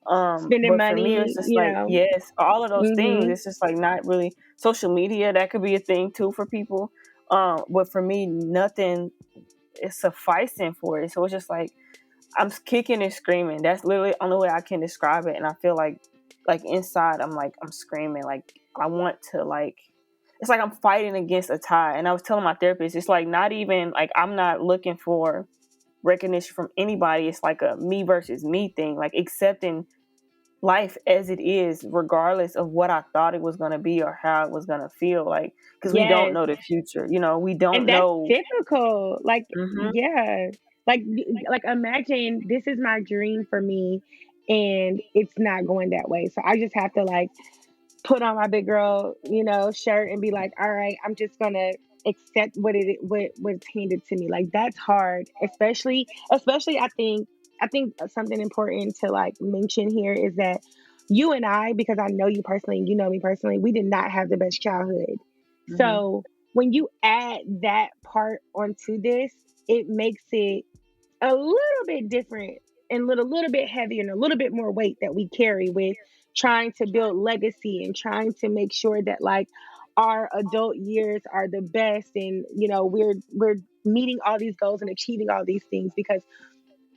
Spending But for me, it's money, just like, yes, all of those things. Hmm. It's just like not really social media. That could be a thing too for people. But for me, nothing is sufficing for it. So it's just like I'm kicking and screaming. That's literally the only way I can describe it. And I feel like inside, I'm screaming. Like I want to like. It's like I'm fighting against a tie. And I was telling my therapist, it's like not even like I'm not looking for recognition from anybody. It's like a me versus me thing. Like accepting life as it is, regardless of what I thought it was going to be or how it was going to feel. Like, because we don't Yes. know the future, we And don't that's know. difficult. Like, Hmm. yeah. Like imagine this is my dream for me, and it's not going that way. So I just have to like put on my big girl, shirt, and be like, all right, I'm just gonna accept what's handed to me. Like that's hard, especially I think I think something important to like mention here is that you and I, because I know you personally and you know me personally, we did not have the best childhood. Mm-hmm. So when you add that part onto this, it makes it a little bit different and little bit heavier and a little bit more weight that we carry with trying to build legacy and trying to make sure that like our adult years are the best, and we're meeting all these goals and achieving all these things because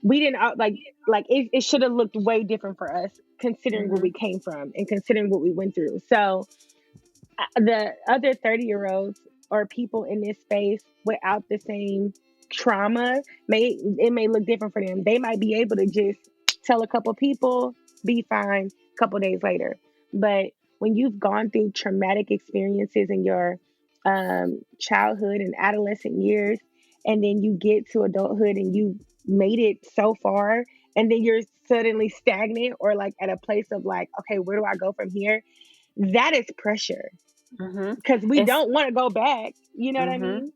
we didn't like it should have looked way different for us considering where Mm-hmm. we came from and considering what we went through. So the other 30-year-olds or people in this space without the same trauma may look different for them. They might be able to just tell a couple people, be fine a couple days later. But when you've gone through traumatic experiences in your childhood and adolescent years, and then you get to adulthood and you made it so far, and then you're suddenly stagnant or like at a place of like, okay, where do I go from here? That is pressure Mm-hmm. because we And don't want to go back. You know what I mm-hmm. mean?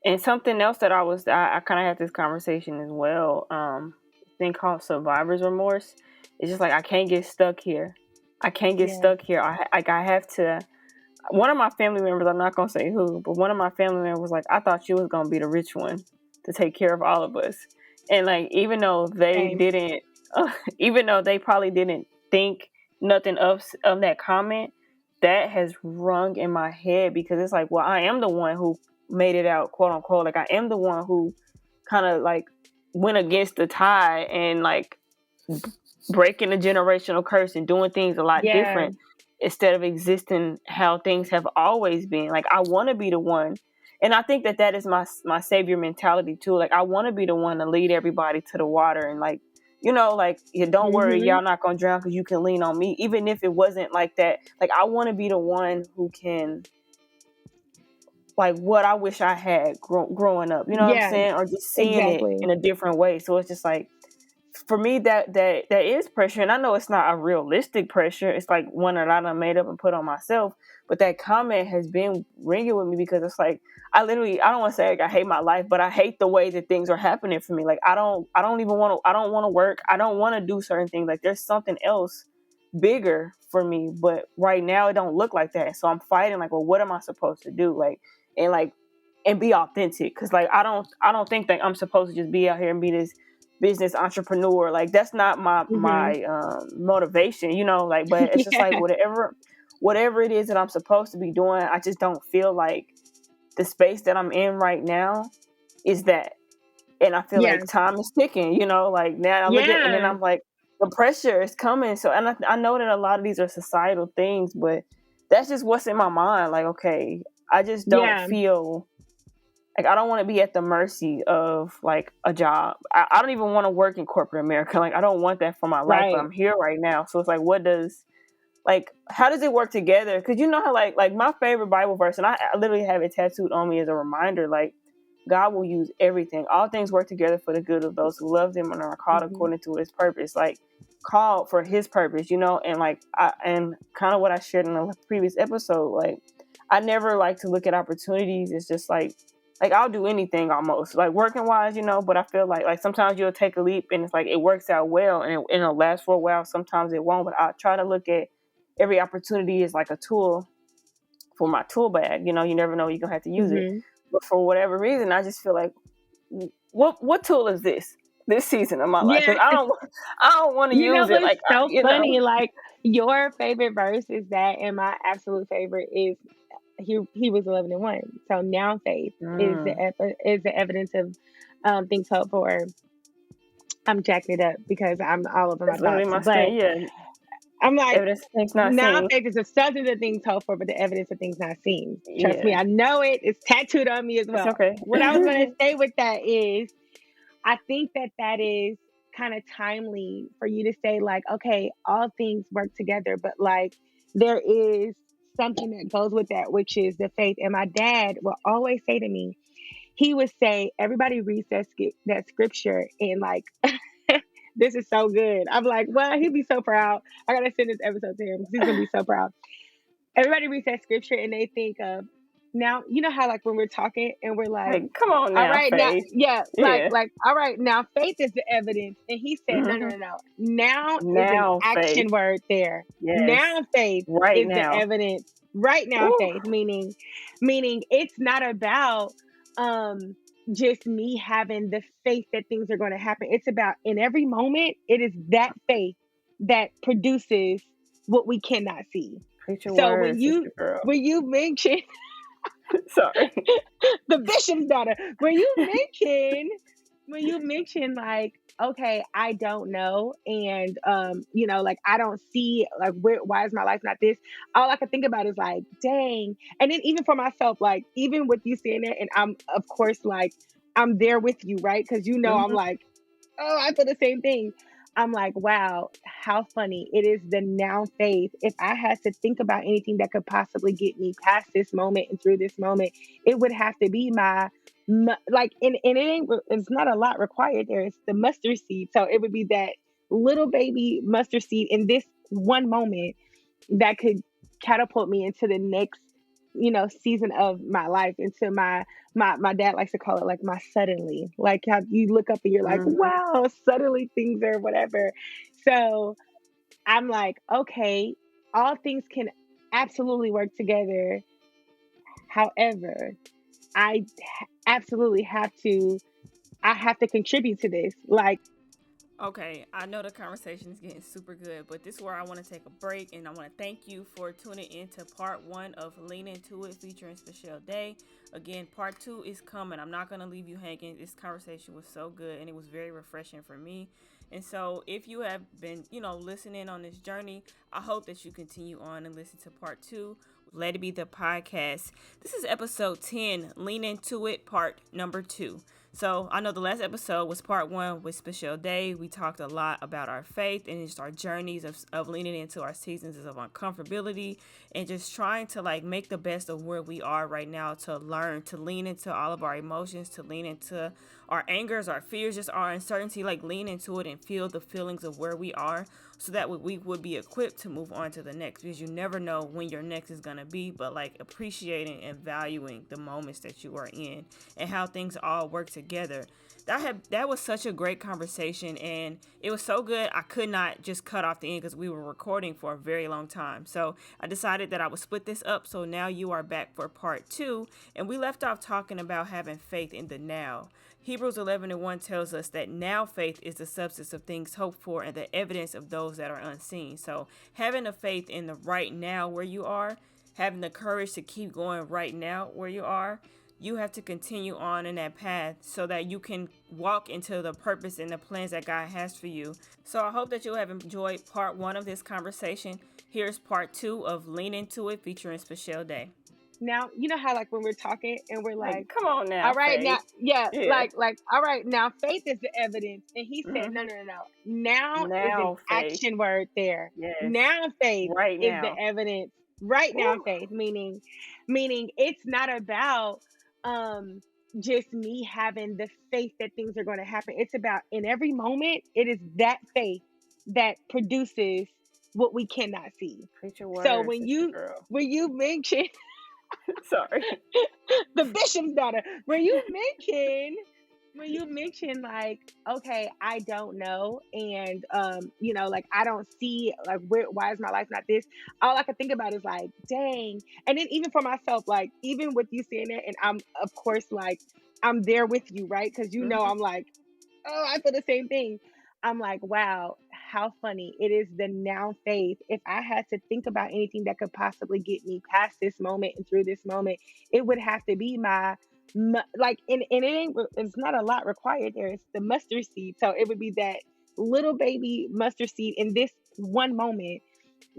And something else that I kind of had this conversation as well. Thing called survivor's remorse. It's just like I can't get stuck here. I can't get Yeah. stuck here. I have to. One of my family members, I'm not gonna say who, but one of my family members was like, I thought you was gonna be the rich one to take care of all of us. And like, even though they Same. didn't, even though they probably didn't think nothing of that comment, that has rung in my head because it's like, well, I am the one who made it out, quote unquote. Like I am the one who kind of like went against the tide and like breaking the generational curse and doing things a lot Yeah. different instead of existing how things have always been. Like I want to be the one, and I think that is my savior mentality too. Like I want to be the one to lead everybody to the water and like like yeah, don't worry, Mm-hmm. y'all not gonna drown because you can lean on me. Even if it wasn't like that, like I want to be the one who can like what I wish I had growing up. You know what I'm Yeah. saying? Or just seeing it Exactly. in a different way. So it's just like for me that is pressure, and I know it's not a realistic pressure. It's like one that I done made up and put on myself. But that comment has been ringing with me because it's like I don't want to say like I hate my life, but I hate the way that things are happening for me. Like I don't even want to I don't want to work. I don't want to do certain things. Like there's something else bigger for me, but right now it don't look like that. So I'm fighting like, well, what am I supposed to do? Like and be authentic because like I don't think that I'm supposed to just be out here and be this business entrepreneur. Like that's not Mm-hmm. my motivation, like, but it's just like Yeah. whatever it is that I'm supposed to be doing, I just don't feel like the space that I'm in right now is that. And I feel Yeah. like time is ticking, like now I look at and then Yeah. I'm like the pressure is coming. So and I know that a lot of these are societal things, but that's just what's in my mind. Like, okay, I just don't Yeah. feel like I don't want to be at the mercy of like a job. I don't even want to work in corporate America. Like I don't want that for my life, but Right. I'm here right now. So it's like, how does it work together? Because you know how like my favorite Bible verse, and I literally have it tattooed on me as a reminder, like God will use everything. All things work together for the good of those who love him and are called Mm-hmm. according to his purpose. Like called for his purpose, and like and kind of what I shared in the previous episode, like I never like to look at opportunities. It's just like I'll do anything almost like working wise, but I feel like sometimes you'll take a leap and it's like it works out well and it'll last for a while. Sometimes it won't, but I try to look at every opportunity as like a tool for my tool bag. You never know you're gonna have to use it. Mm-hmm. But for whatever reason, I just feel like what tool is this season of my life? Yeah. Because I don't want to You know use it. what's Like so funny? Like your favorite verse is that, and my absolute favorite is he was 11 and 1. So now faith is mm, is the evidence of things hoped for. I'm jacking it up because I'm all over my that's literally thoughts, my but thing. Yeah, I'm like, evidence of things not now seen. faith is the substance of things hoped for, but the evidence of things not seen. Trust me, Yeah, I know it. It's tattooed on me as it's well. okay. What I was going to say with that is, I think that is kind of timely for you to say, like, okay, all things work together, but like there is something that goes with that, which is the faith. And my dad will always say to me, he would say, everybody reads that scripture and like, this is so good. I'm like, well, he'd be so proud. I gotta send this episode to him because he's gonna be so proud. Everybody reads that scripture and they think of Now, you know how like when we're talking and we're like, Like, come on all now, right now, Faith. yeah, Yeah. like all right now, faith is the evidence. And he said, no, no, Hmm. no, no. Now is an Now, action Faith. word there. Yes. Now faith Right is the now. evidence. Right now Ooh. faith, meaning it's not about um just me having the faith that things are going to happen. It's about in every moment, it is that faith that produces what we cannot see. Preach your So word, sister girl. when you mention Sorry. the bishop's daughter. When you mention like, okay, I don't know, and like I don't see like why is my life not this? All I can think about is like, dang. And then even for myself, like even with you saying that, and I'm of course like I'm there with you, right? Because I'm Hmm. like, oh, I feel the same thing. I'm like, wow, how funny. It is the now faith. If I had to think about anything that could possibly get me past this moment and through this moment, it would have to be like, and it's not a lot required there. It's the mustard seed. So it would be that little baby mustard seed in this one moment that could catapult me into the next season of my life, into my dad likes to call it like my suddenly, like how you look up and you're like, Hmm. wow, suddenly things are whatever. So I'm like, okay, all things can absolutely work together. However, absolutely I have to contribute to this. Like, Okay, I know the conversation is getting super good, but this is where I want to take a break, and I want to thank you for tuning into part one of Lean Into It featuring Spechelle Day. Again, part two is coming. I'm not going to leave you hanging. This conversation was so good, and it was very refreshing for me. And so, if you have been, listening on this journey, I hope that you continue on and listen to part two. Let It Be the podcast. This is episode 10, Lean Into It, part number 2. So I know the last episode was part 1 with Spechelle Day. We talked a lot about our faith and just our journeys of leaning into our seasons of uncomfortability and just trying to like make the best of where we are right now, to learn to lean into all of our emotions, to lean into our angers, our fears, just our uncertainty, like lean into it and feel the feelings of where we are, so that we would be equipped to move on to the next, because you never know when your next is going to be, but like appreciating and valuing the moments that you are in and how things all work together. That was such a great conversation, and it was so good I could not just cut off the end because we were recording for a very long time. So I decided that I would split this up, so now you are back for part 2, and we left off talking about having faith in the now. Hebrews 11:1 tells us that now faith is the substance of things hoped for and the evidence of those that are unseen. So having a faith in the right now where you are, having the courage to keep going right now where you are, you have to continue on in that path so that you can walk into the purpose and the plans that God has for you. So I hope that you have enjoyed part 1 of this conversation. Here's part 2 of Lean Into It featuring Spechelle Day. now, you know how like when we're talking and we're Like, like, come on all now, right now, Faith. yeah, Yeah. all right now, faith is the evidence. And he said, no, Hmm. no, no, no. Now is an Now, Faith. action word there. Yes. Now faith Right is the now. evidence. Right now Ooh. faith, meaning it's not about um just me having the faith that things are going to happen. It's about in every moment, it is that faith that produces what we cannot see. Preach your So word, sister girl. when you mention Sorry. the bishop's daughter. When you mention like, okay, I don't know, and like I don't see like why is my life not this? All I can think about is like, dang. And then even for myself, like even with you saying that, and I'm of course like I'm there with you, right? Because Hmm. I'm like, oh, I feel the same thing. I'm like, wow, how funny. It is the now faith. If I had to think about anything that could possibly get me past this moment and through this moment, it would have to be like, and it's not a lot required there. It's the mustard seed. So it would be that little baby mustard seed in this one moment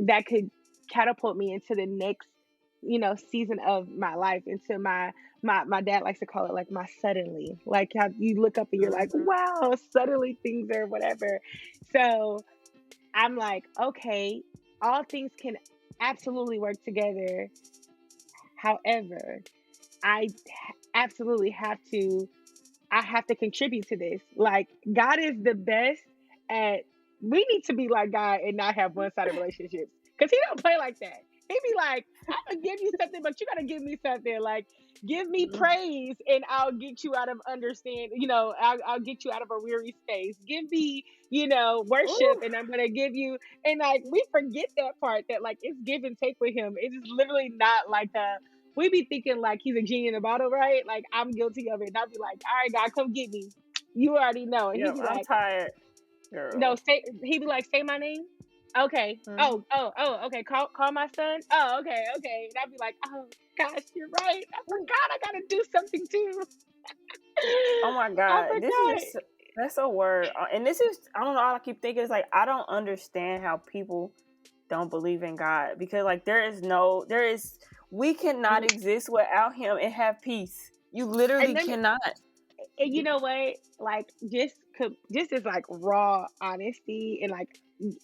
that could catapult me into the next season of my life, into my dad likes to call it like my suddenly, like how you look up and you're like, Hmm. wow, suddenly things are whatever. So I'm like, okay, all things can absolutely work together. However, absolutely I have to contribute to this. Like, God is the best at, we need to be like God and not have one-sided relationships, because he don't play like that. He be like, I'm gonna give you something, but you gotta give me something. Like, give me Mhm. praise, and I'll get you out of understand. I'll get you out of a weary space. Give me, worship, Ooh, and I'm gonna give you. And like, we forget that part, that like it's give and take with him. It is literally not like a. We be thinking like he's a genie in a bottle, right? Like, I'm guilty of it. And I'll be like, all right, God, come get me. You already know. And he'd yep, be I'm like, tired, no, girl. say he'd be like, say my name. Okay. Mhm. Oh, okay. Call my son. Oh, okay. And I'd be like, oh gosh, you're right. I forgot I gotta do something too. Oh my I God, this is forgot. just that's a word, and this is I don't know. All I keep thinking is like I don't understand how people don't believe in God because like there is we cannot Mm. exist without Him and have peace. You And literally let me cannot. and you know what? Like, just as like raw honesty, and like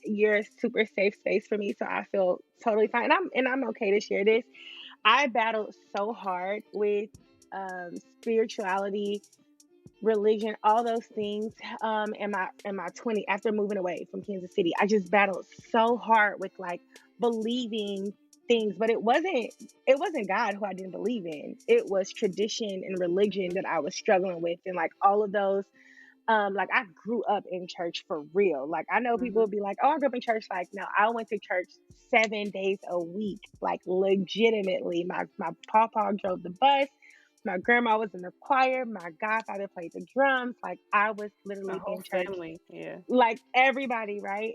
you're a super safe space for me, so I feel totally fine. And I'm okay to share this. I battled so hard with spirituality, religion, all those things, in my 20, after moving away from Kansas City. I just battled so hard with like believing things, but it wasn't God who I didn't believe in. It was tradition and religion that I was struggling with, and like all of those. Like, I grew up in church for real. Like, I know people Mm-hmm. would be like, "Oh, I grew up in church." Like, no, I went to church 7 days a week, like legitimately. My papa drove the bus. My grandma was in the choir. My godfather played the drums. Like, I was A literally whole in church, family, yeah. like everybody, right?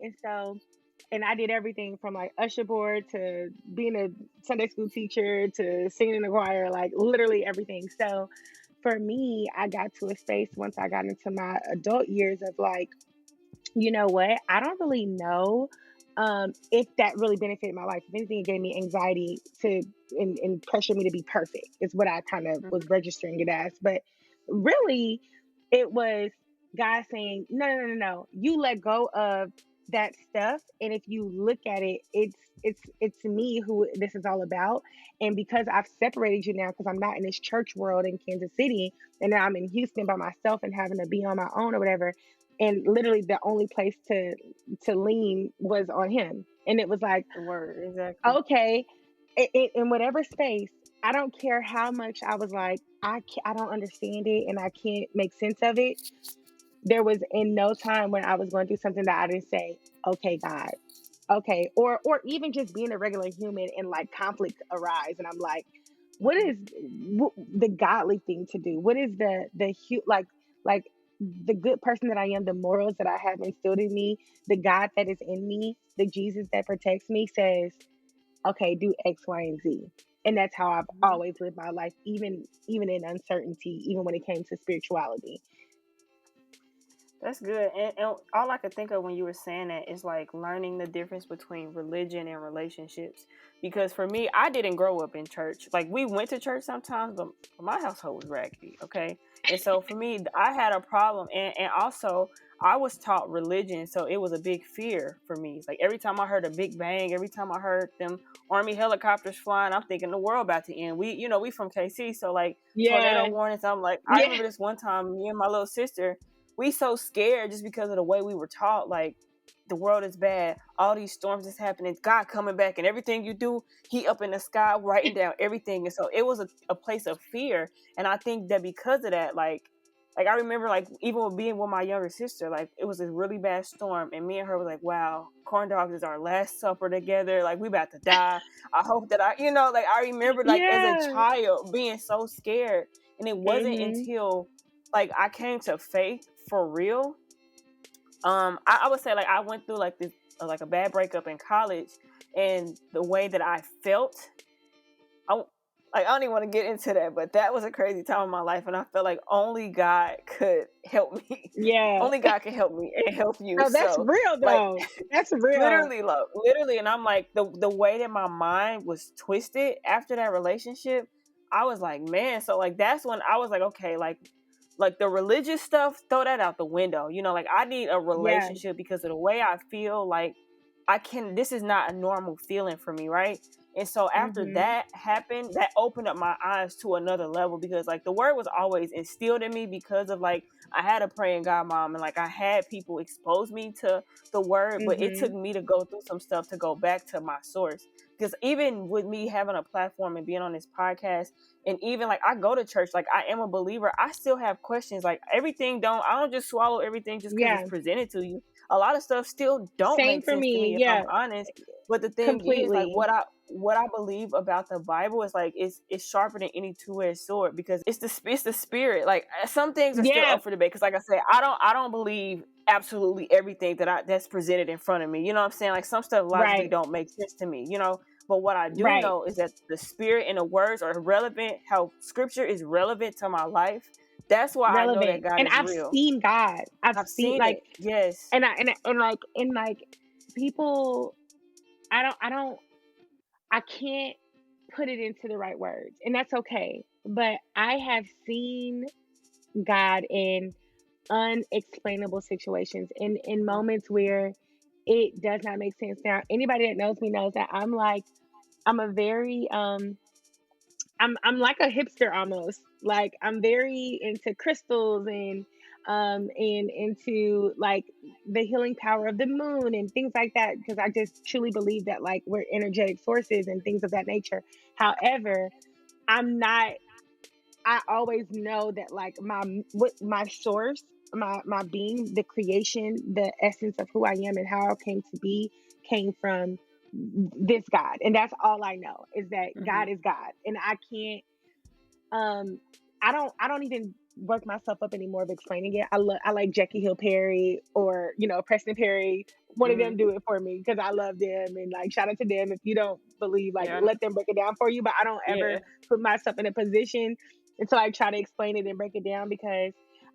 And I did everything from like usher board to being a Sunday school teacher to singing in the choir, like literally everything. So for me, I got to a space once I got into my adult years of like, you know what? I don't really know if that really benefited my life. If anything, it gave me anxiety and pressure me to be perfect, is what I kind of was Mhm. registering it as. But really, it was God saying, no, no, no, no, no. You let go of that stuff. And if you look at it, it's me who this is all about. And because I've separated you now, because I'm not in this church world in Kansas City, and now I'm in Houston by myself and having to be on my own or whatever, and literally the only place to lean was on him. And it was like, The word, exactly. okay, in whatever space, I don't care how much I was like, I don't understand it and I can't make sense of it. There was in no time when I was going through something that I didn't say, okay, God, okay, or even just being a regular human and like conflict arise, and I'm like, what is the godly thing to do? What is like the good person that I am, the morals that I have instilled in me, the God that is in me, the Jesus that protects me says, okay, do X, Y, and Z. And that's how I've Mhm. always lived my life, even in uncertainty, even when it came to spirituality. That's good. And all I could think of when you were saying that is like learning the difference between religion and relationships. Because for me, I didn't grow up in church. Like we went to church sometimes, but my household was raggedy. Okay. And so for me, I had a problem. And also, I was taught religion. So it was a big fear for me. It's like every time I heard a big bang, every time I heard them army helicopters flying, I'm thinking the world about to end. We from KC. So like tornado Yeah, warnings. I'm like, I yeah, remember this one time, me and my little sister, we so scared just because of the way we were taught, like the world is bad, all these storms is happening, God coming back, and everything you do, he up in the sky writing down everything. And so it was a place of fear. And I think that because of that, like I remember, like even with being with my younger sister, like it was a really bad storm, and me and her was like, wow, corn dogs is our last supper together, like we about to die. I hope that like I remember like as a yeah. child being so scared. And it wasn't Mhm. until like I came to faith for real. I would say like I went through like this like a bad breakup in college, and the way that I felt, I like I don't even want to get into that, but that was a crazy time in my life, and I felt like only God could help me. Yeah. Only God can help me and help you. No, that's So real like though. That's real. literally, love, literally, and I'm like the way that my mind was twisted after that relationship, I was like, man. So like that's when I was like, okay, like the religious stuff, throw that out the window. Like I need a Yeah. relationship because of the way I feel. Like I can. This is not a normal feeling for me, right? And so after Mhm. that happened, that opened up my eyes to another level because like the word was always instilled in me because of like I had a praying God mom, and like I had people expose me to the word, but it took Mhm. me to go through some stuff to go back to my source. because even with me having a platform and being on this podcast, and even like I go to church, like I am a believer, I still have questions. Like everything I don't just swallow everything just because it's Yeah. presented to you. A lot of stuff still don't Same make for sense to me. me if I'm Yeah. honest. But the thing is, like Completely. what I believe about the Bible is like it's sharper than any two-edged sword, because it's the spirit. Like some things are still Yeah. up for debate. Because like I said, I don't believe absolutely everything that's presented in front of me. You know what I'm saying? Like some stuff logically Right. don't make sense to me. You know. But what I do Right. know is that the spirit and the words are relevant. How scripture is relevant to my life. That's why I know that Relevant. God And is I've real. seen God. I've I've seen seen like, it. Yes. and like people, I can't put it into the right words, and that's okay. But I have seen God in unexplainable situations, in moments where it does not make sense. Now, anybody that knows me knows that I'm a very I'm like a hipster almost. Like I'm very into crystals and into like the healing power of the moon and things like that, because I just truly believe that like we're energetic sources and things of that nature. However, I'm not I always know that like my source, my being, the creation, the essence of who I am and how I came to be came from this God. And that's all I know, is that Mm-hmm. God is God. And I can't I don't even work myself up anymore of explaining it. I like Jackie Hill Perry or, Preston Perry. One of them Mm-hmm. do it for me because I love them, and like shout out to them. If you don't believe, like Yeah. let them break it down for you. But I don't ever Yeah. put myself in a position until I try to explain it and break it down, because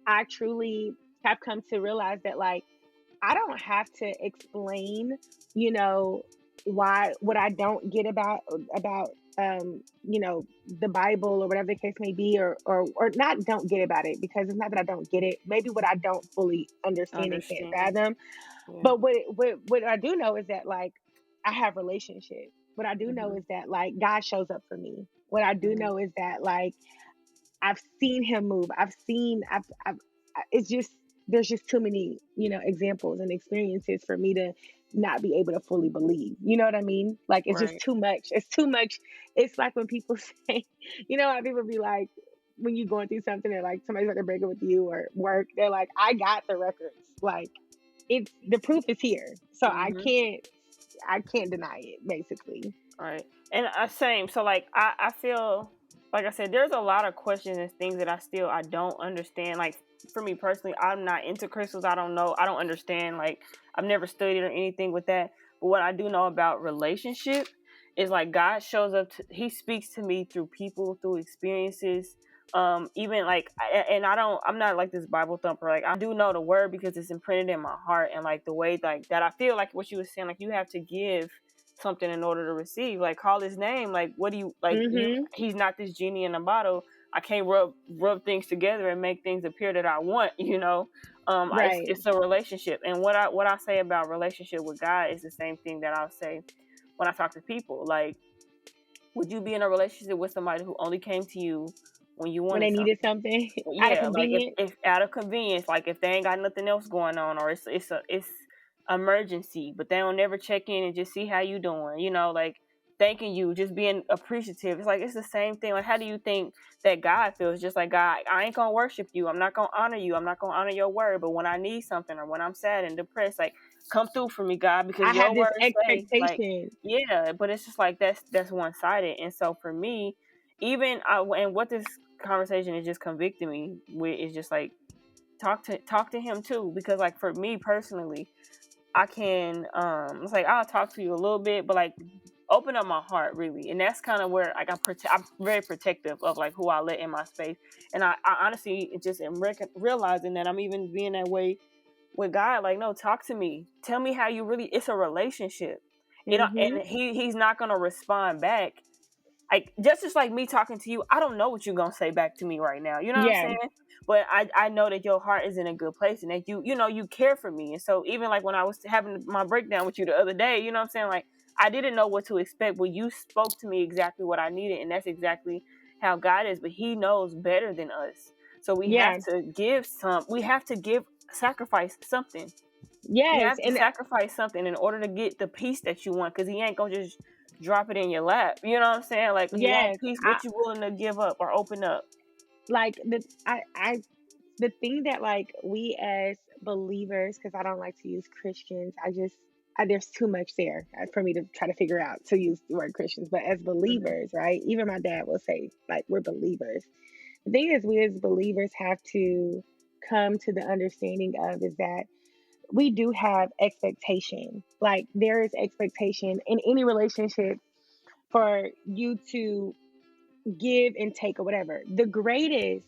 I truly have come to realize that like I don't have to explain, you know, why what I don't get about the Bible or whatever the case may be, or not don't get about it, because it's not that I don't get it. Maybe what I don't fully understand and can't Understand. fathom. Yeah. But what I do know is that like I have relationship. What I do know Mm-hmm. is that like God shows up for me. What I do Mm-hmm. know is that like I've seen him move. It's just, there's just too many, examples and experiences for me to not be able to fully believe. You know what I mean? Like, it's just Right. too much. It's too much. It's like when people say, how people be like, when you're going through something or like somebody's about to break up with you or work, they're like, I got the records. Like, it's the proof is here. So Mm-hmm. I can't deny it, basically. Right. And same. So like I feel like I said, there's a lot of questions and things that I don't understand. Like for me personally, I'm not into crystals. I don't know. I don't understand. Like I've never studied or anything with that. But what I do know about relationship is like God shows up. He speaks to me through people, through experiences. Even like, and I'm not like this Bible thumper. Like I do know the word because it's imprinted in my heart, and like the way like that I feel like what you were saying. Like you have to give something in order to receive. Like call his name. Like what do you like? You Mm-hmm. he's not this genie in a bottle. I can't rub things together and make things appear that I want. Right. It's a relationship, and what I say about relationship with God is the same thing that I'll say when I talk to people. Like, would you be in a relationship with somebody who only came to you when you When they wanted needed something? something out of Yeah, like convenience. if out of convenience, like if they ain't got nothing else going on, or it's emergency, but they don't never check in and just see how you doing, like thanking you, just being appreciative. It's like it's the same thing. Like how do you think that God feels? Just like God, I ain't gonna worship you, I'm not gonna honor you, I'm not gonna honor your word, but when I need something or when I'm sad and depressed, like come through for me, God, because I have your this words say like expectation. yeah, but it's just like that's one sided. And so for me, even and what this conversation is just convicting me with is just like talk to him too, because like for me personally, I can it's like I'll talk to you a little bit, but like open up my heart really, and that's kind of where like I'm very protective of like who I let in my space, and I honestly just am realizing that I'm even being that way with God. Like no, talk to me, tell me how you really. It's a relationship, Mm-hmm. and he's not gonna respond back like just like me talking to you. I don't know what you're gonna say back to me right now, you know what I'm Yeah. saying, but I know that your heart is in a good place and that you care for me. And so even like when I was having my breakdown with you the other day, you know what I'm saying, like I didn't know what to expect, but you spoke to me exactly what I needed, and that's exactly how God is. But he knows better than us, so Yeah. we have to give sacrifice something. You Yes. have to And sacrifice something in order to get the peace that you want, because he ain't gonna just drop it in your lap. You know what I'm saying? Like, you want Yes, peace, what you willing to give up or open up? like the thing that like we as believers, because I don't like to use Christians, there's too much there for me to try to figure out to use the word Christians. But as Mm-hmm. believers, right? Even my dad will say like we're believers. The thing is, we as believers have to come to the understanding of is that we do have expectation. Like there is expectation in any relationship for you to give and take or whatever. The greatest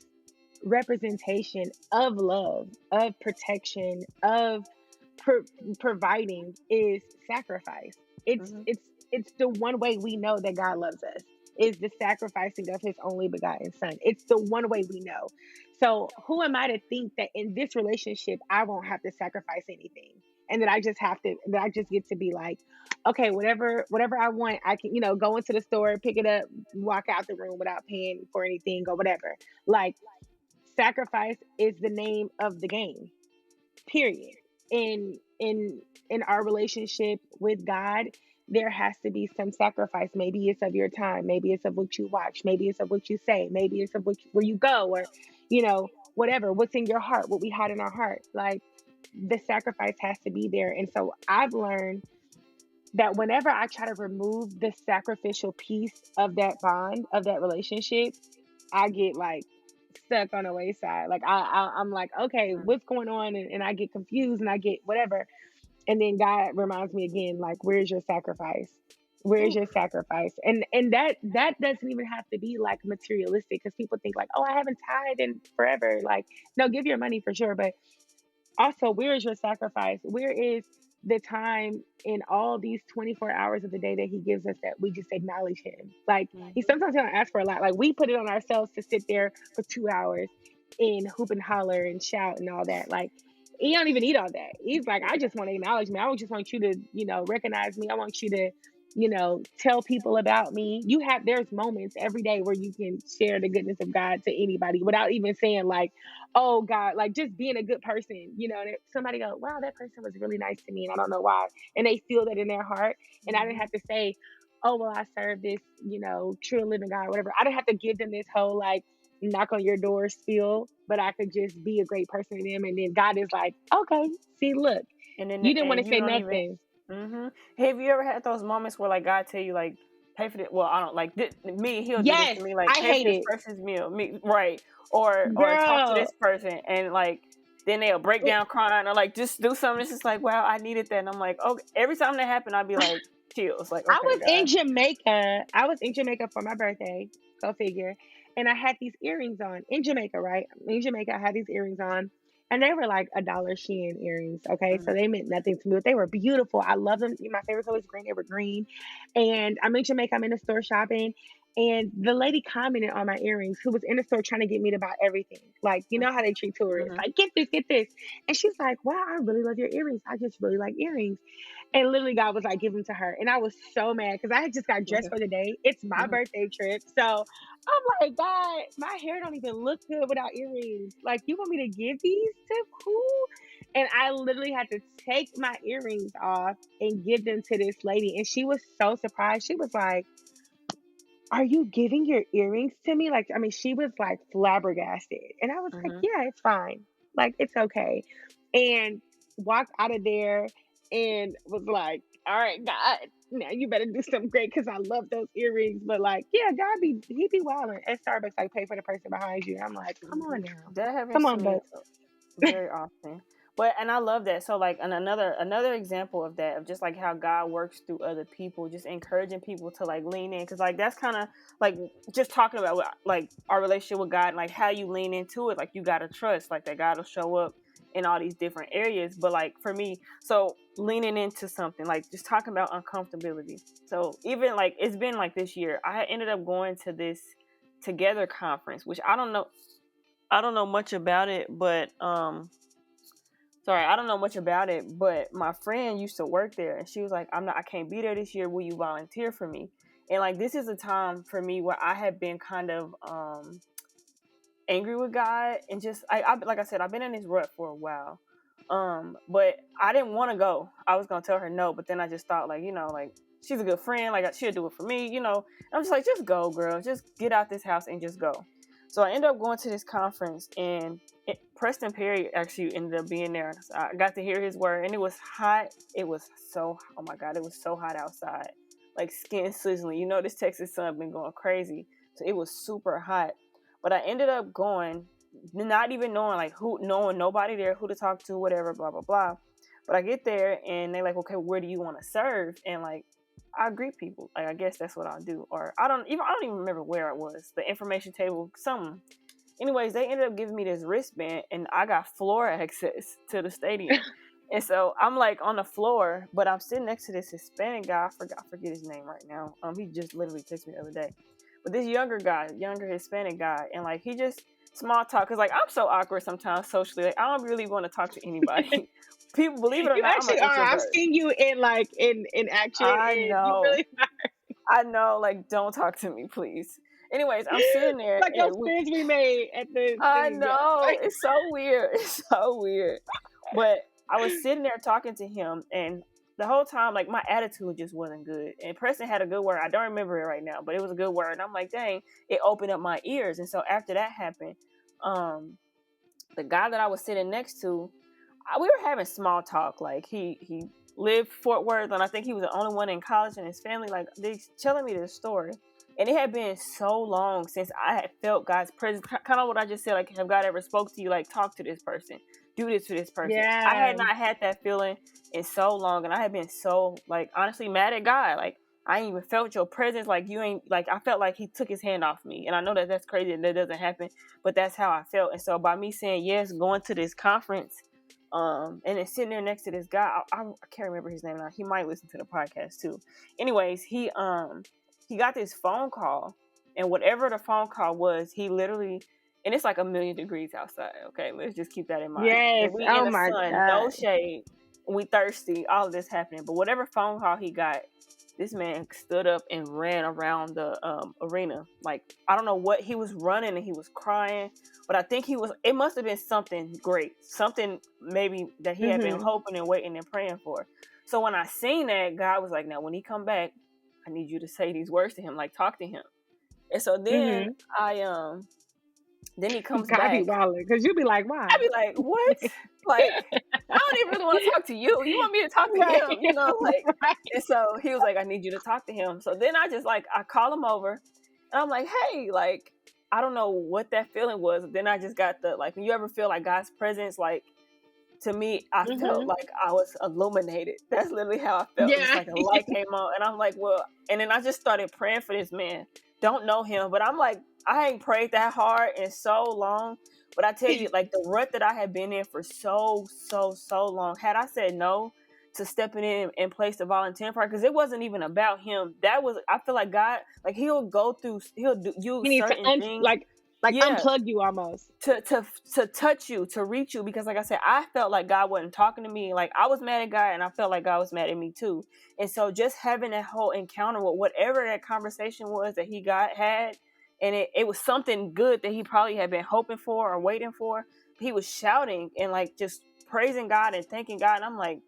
representation of love, of protection, of pro- providing is sacrifice. It's Mm-hmm. it's it's the one way we know that God loves us is the sacrificing of His only begotten Son. It's the one way we know. So who am I to think that in this relationship I won't have to sacrifice anything, and that I just get to be like, okay, whatever I want, I can go into the store, pick it up, walk out the room without paying for anything or whatever. Like sacrifice is the name of the game, period. In our relationship with God, there has to be some sacrifice. Maybe it's of your time, maybe it's of what you watch, maybe it's of what you say, maybe it's of where you go, or whatever, what's in your heart, what we hide in our heart. Like the sacrifice has to be there. And so I've learned that whenever I try to remove the sacrificial piece of that bond, of that relationship, I get like stuck on the wayside. Like I'm like, okay, what's going on? And I get confused and I get whatever. And then God reminds me again, like, where's your sacrifice? Where's Ooh. your sacrifice? And that doesn't even have to be like materialistic, because people think like, oh, I haven't tithed in forever. Like, no, give your money for sure, but also, where is your sacrifice? Where is the time in all these 24 hours of the day that He gives us that we just acknowledge Him? Like, He Mm-hmm. sometimes don't ask for a lot. Like, we put it on ourselves to sit there for 2 hours and hoop and holler and shout and all that. Like, He don't even need all that. He's like, I just want to acknowledge me. I just want you to, recognize me. I want you to, tell people about me. There's moments every day where you can share the goodness of God to anybody without even saying like, oh God, like just being a good person, and somebody go, wow, that person was really nice to me and I don't know why. And they feel that in their heart. And I didn't Mm-hmm. have to say, oh, well, I serve this, true living God, whatever. I didn't have to give them this whole like knock on your door spiel, but I could just be a great person to them. And then God is like, okay, see, look, And then you didn't want and to you say don't even. nothing. Mm-hmm. Have you ever had those moments where like God tell you like pay for this? Well, I don't like me. He'll do this Yes, to me like I pay for hate this it. person's meal, me right? Or talk to Girl, this person and like then they'll break it, down crying or like just do something. It's just like wow, I needed that, and I'm like okay. Every time that happened, I'd be like chills, like I okay, was in God. Jamaica. I was in Jamaica for my birthday. Go figure. And I had these earrings on in Jamaica, right? In Jamaica, I had these earrings on, and they were like $1 Shein earrings. Okay, so Mm-hmm. they meant nothing to me, but they were beautiful. I love them. My favorite color is green. They were green. And I'm in Jamaica. I'm in the store shopping, and the lady commented on my earrings, who was in the store trying to get me to buy everything. Like, you know how they treat tourists, Mm-hmm. like get this, get this. And she's like, "Wow, I really love your earrings. I just really like earrings." And literally, God was like, give them to her. And I was so mad because I had just got dressed for the day. It's my Mm-hmm. birthday trip. So I'm like, God, my hair don't even look good without earrings. Like, you want me to give these to who? And I literally had to take my earrings off and give them to this lady. And she was so surprised. She was like, are you giving your earrings to me? Like, I mean, she was like flabbergasted. And I was like, Mm-hmm. yeah, it's fine. Like, it's okay. And walked out of there and was like, all right, God, now you better do something great because I love those earrings. But like, yeah, he be wilding at Starbucks, like pay for the person behind you. I'm like, come Mm-hmm. on now. That Come happens to on, me bud. very often. But and I love that. So like and another example of that of just like how God works through other people, just encouraging people to like lean in because like that's kind of like just talking about like our relationship with God and like how you lean into it. Like you gotta trust like that God will show up in all these different areas. But like for me, so leaning into something like just talking about uncomfortability. So even like it's been like this year, I ended up going to this Together conference, which I don't know much about it, but sorry, I don't know much about it, but my friend used to work there and she was like, I can't be there this year. Will you volunteer for me? And like this is a time for me where I have been kind of angry with God and just I like I said, I've been in this rut for a while. But I didn't want to go. I was gonna tell her no, but then I just thought like, like she's a good friend. Like, she'll do it for me, you know. I'm just like, just go, girl. Just get out this house and just go. So I ended up going to this conference, and Preston Perry actually ended up being there. So I got to hear his word, and it was hot. It was so, oh my God, it was so hot outside. Like, skin sizzling. You know, this Texas sun been going crazy. So it was super hot. But I ended up going, not even knowing, like, knowing nobody there, who to talk to, whatever, blah, blah, blah. But I get there, and they're like, okay, where do you want to serve? And, like, I greet people. Like, I guess that's what I'll do. Or I don't even remember where it was. The information table, something. Anyways, they ended up giving me this wristband, and I got floor access to the stadium. And so I'm like on the floor, but I'm sitting next to this Hispanic guy. I forget his name right now. He just literally texted me the other day. But this younger Hispanic guy, and like he just small talk, cause like I'm so awkward sometimes socially. Like, I don't really want to talk to anybody. People, believe it or You not, I'm an actually are. I've introvert. seen you in action, I and you know. really are. I know, like, don't talk to me, please. Anyways, I'm sitting there, Like those and friends we made at the I thing. Yeah. know, Like, it's so weird. It's so weird. But I was sitting there talking to him, and the whole time, like, my attitude just wasn't good. And Preston had a good word. I don't remember it right now, but it was a good word. And I'm like, dang, it opened up my ears. And so after that happened, the guy that I was sitting next to, we were having small talk. Like, he lived Fort Worth, and I think he was the only one in college in his family. Like, they telling me this story, and it had been so long since I had felt God's presence. Kind of what I just said. Like, have God ever spoke to you? Like, talk to this person, do this to this person. I yeah. had not had that feeling in so long, and I had been so, like, honestly mad at God. Like, I ain't even felt your presence. Like, you ain't, like, I felt like he took his hand off me, and I know that that's crazy and that doesn't happen, but that's how I felt. And so by me saying yes, going to this conference, and then sitting there next to this guy, I can't remember his name now. He might listen to the podcast too. Anyways, he got this phone call, and whatever the phone call was, he literally, and it's like 1,000,000 degrees outside. Okay, let's just keep that in mind. Yes. And we in Oh the my sun, no God. shade, we thirsty, all of this happening. But whatever phone call he got, this man stood up and ran around the arena. Like, I don't know what he was running, and he was crying, but I think it must have been something great, something maybe that he had been Mhm. hoping and waiting and praying for. So when I seen that, God was like, now when he come back, I need you to say these words to him, like, talk to him. And so then Mhm. then he comes God be back. wilding, because you be like, I'd why? be like, what? Like, I don't even really want to talk to you. You want me to talk to Right. him, you know? Like, Right. and so he was like, I need you to talk to him. So then I just, like, I call him over, and I'm like, hey, like, I don't know what that feeling was. Then I just got like, when you ever feel like God's presence, like, to me, I felt Mhm. like I was illuminated. That's literally how I felt. It was just Yeah. like a light came on, and I'm like, well, and then I just started praying for this man. Don't know him, but I'm like, I ain't prayed that hard in so long. But I tell you, like, the rut that I had been in for so long, had I said no to stepping in place to volunteer for, because it wasn't even about him. That was, I feel like God, like, he'll use He needs to certain things. like Yeah, unplug you almost. to touch you, to reach you, because like I said, I felt like God wasn't talking to me. Like, I was mad at God, and I felt like God was mad at me too. And so just having that whole encounter with whatever that conversation was that he had, and it was something good that he probably had been hoping for or waiting for. He was shouting and, like, just praising God and thanking God, and I'm like,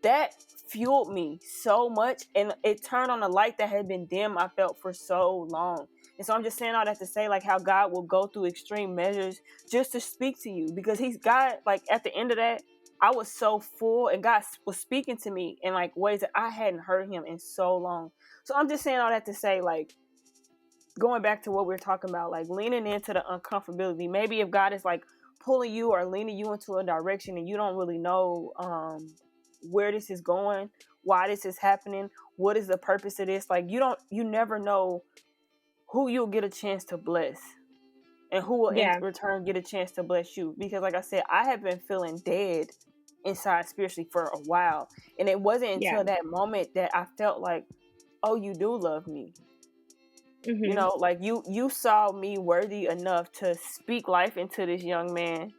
that fueled me so much, and it turned on a light that had been dim, I felt, for so long. And so I'm just saying all that to say, like, how God will go through extreme measures just to speak to you, because he's God. Like, at the end of that, I was so full, and God was speaking to me in, like, ways that I hadn't heard him in so long. So I'm just saying all that to say, like, going back to what we're talking about, like, leaning into the uncomfortability. Maybe if God is, like, pulling you or leaning you into a direction, and you don't really know where this is going, why this is happening, what is the purpose of this, like, you never know who you'll get a chance to bless, and who will in Yeah. return get a chance to bless you. Because like I said, I have been feeling dead inside spiritually for a while, and it wasn't Yeah. until that moment that I felt like, oh, you do love me. You Mhm. know, like, you saw me worthy enough to speak life into this young man,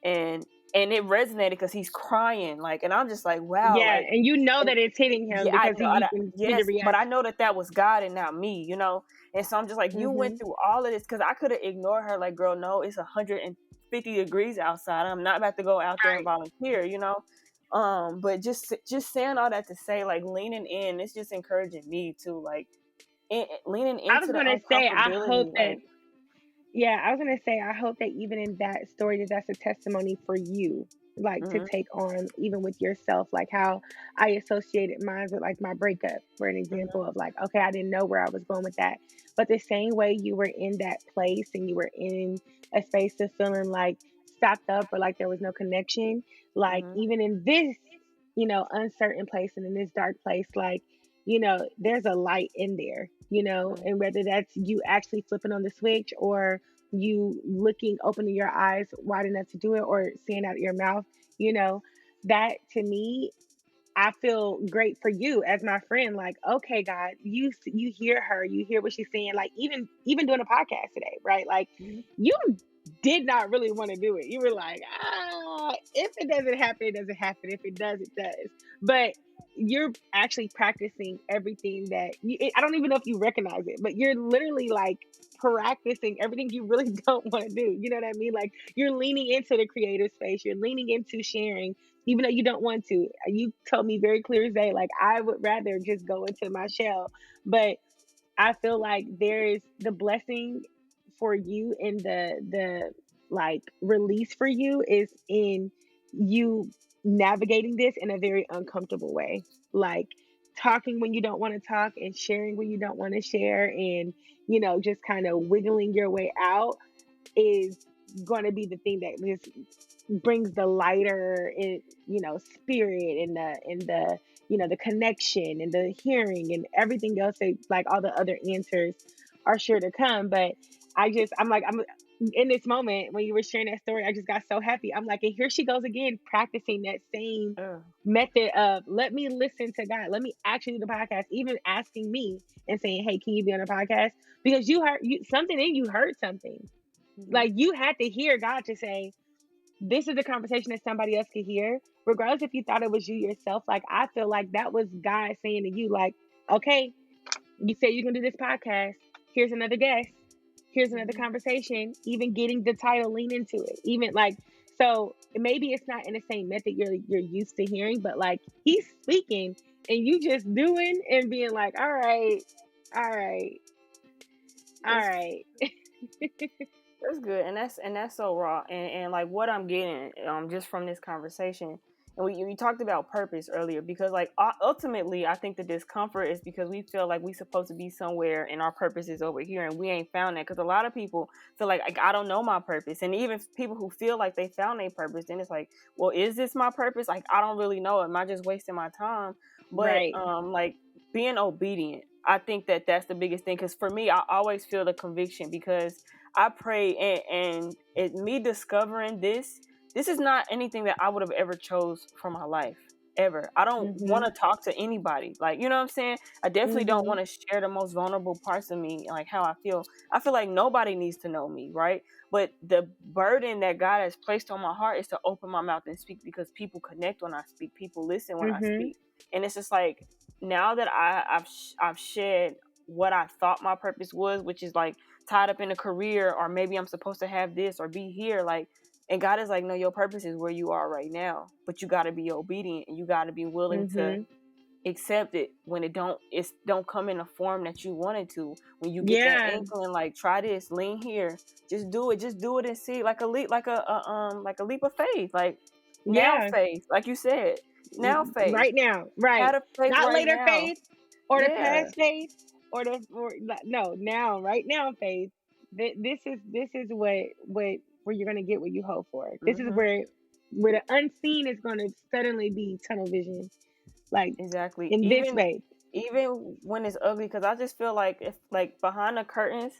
and it resonated because he's crying, like, and I'm just like, wow, Yeah, like, and you know and that it's hitting him yeah, I because know, you can see the yes, but I reaction. know that that was God and not me, you know. And so I'm just like, you went Mhm. through all of this, because I could have ignored her, like, girl, no, it's 150 degrees outside. I'm not about to go out there and Right. volunteer, you know. But just saying all that to say, like, leaning in, it's just encouraging me to, like, leaning I was into the gonna say, I hope uncomfortability, that like. Yeah, I was gonna say, I hope that even in that story, that's a testimony for you, like to Mhm, take on, even with yourself, like how I associated mine with like my breakup, for an example mhm, of like, okay, I didn't know where I was going with that. But the same way you were in that place and you were in a space of feeling like stopped up or like there was no connection, like mhm, even in this, uncertain place and in this dark place, like, there's a light in there, mhm, and whether that's you actually flipping on the switch or you looking, opening your eyes wide enough to do it or seeing out your mouth, that to me, I feel great for you as my friend. Like, okay, God, you hear her, you hear what she's saying. Like, even doing a podcast today, right? Like, mhm, you did not really want to do it. You were like, if it doesn't happen, it doesn't happen. If it does, it does. But you're actually practicing everything that I don't even know if you recognize it, but you're literally like practicing everything you really don't want to do. You know what I mean? Like, you're leaning into the creative space. You're leaning into sharing even though you don't want to. You told me very clear as day, like, I would rather just go into my shell. But I feel like there is the blessing for you and the like release for you is in you navigating this in a very uncomfortable way. Like talking when you don't want to talk and sharing when you don't want to share and just kind of wiggling your way out is going to be the thing that just brings the lighter spirit and the connection and the hearing and everything else that, like, all the other answers are sure to come. But I'm in this moment when you were sharing that story, I just got so happy. I'm like, and here she goes again practicing that same uh, method of, let me listen to God, let me actually do the podcast, even asking me and saying, hey, can you be on a podcast? Because you heard something and you heard something, mhm, like you had to hear God to say, this is a conversation that somebody else could hear, regardless if you thought it was you yourself. Like, I feel like that was God saying to you, like, okay, you say you're gonna do this podcast. Here's another guest. Here's another mhm. conversation. Even getting the title, lean into it. Even like, so maybe it's not in the same method you're used to hearing, but like he's speaking and you just doing and being like, all right, all right, all It's right. That's good, and that's so raw, and like what I'm getting just from this conversation, and we talked about purpose earlier because like ultimately I think the discomfort is because we feel like we supposed to be somewhere and our purpose is over here and we ain't found that because a lot of people feel like I don't know my purpose, and even people who feel like they found their purpose, then it's like, well, is this my purpose? Like I don't really know. Am I just wasting my time? But Right. like being obedient, I think that's the biggest thing because for me I always feel the conviction because I pray and me discovering this is not anything that I would have ever chose for my life ever. I don't want Mhm. to talk to anybody. Like, you know what I'm saying? I definitely don't Mhm. want to share the most vulnerable parts of me, like how I feel. I feel like nobody needs to know me, right? But the burden that God has placed on my heart is to open my mouth and speak because people connect when I speak, people listen when I Mhm. speak. And it's just like now that I've shed what I thought my purpose was, which is like tied up in a career or maybe I'm supposed to have this or be here, like, and God is like, no, your purpose is where you are right now, but you got to be obedient and you got to be willing to Mhm. accept it when it don't come in a form that you wanted to. When you get that Yeah. inkling, like, try this, lean here, just do it and see, like a leap, like a leap of faith, like now Yeah. faith, like you said, now faith, Right now, right? have a faith Not right later now. faith or the Yeah, past faith or no, now, right now faith. This is what where you're gonna get what you hope for. This is hmm, where the unseen is gonna suddenly be tunnel vision, like exactly. in this faith. Even when it's ugly, because I just feel like if like behind the curtains,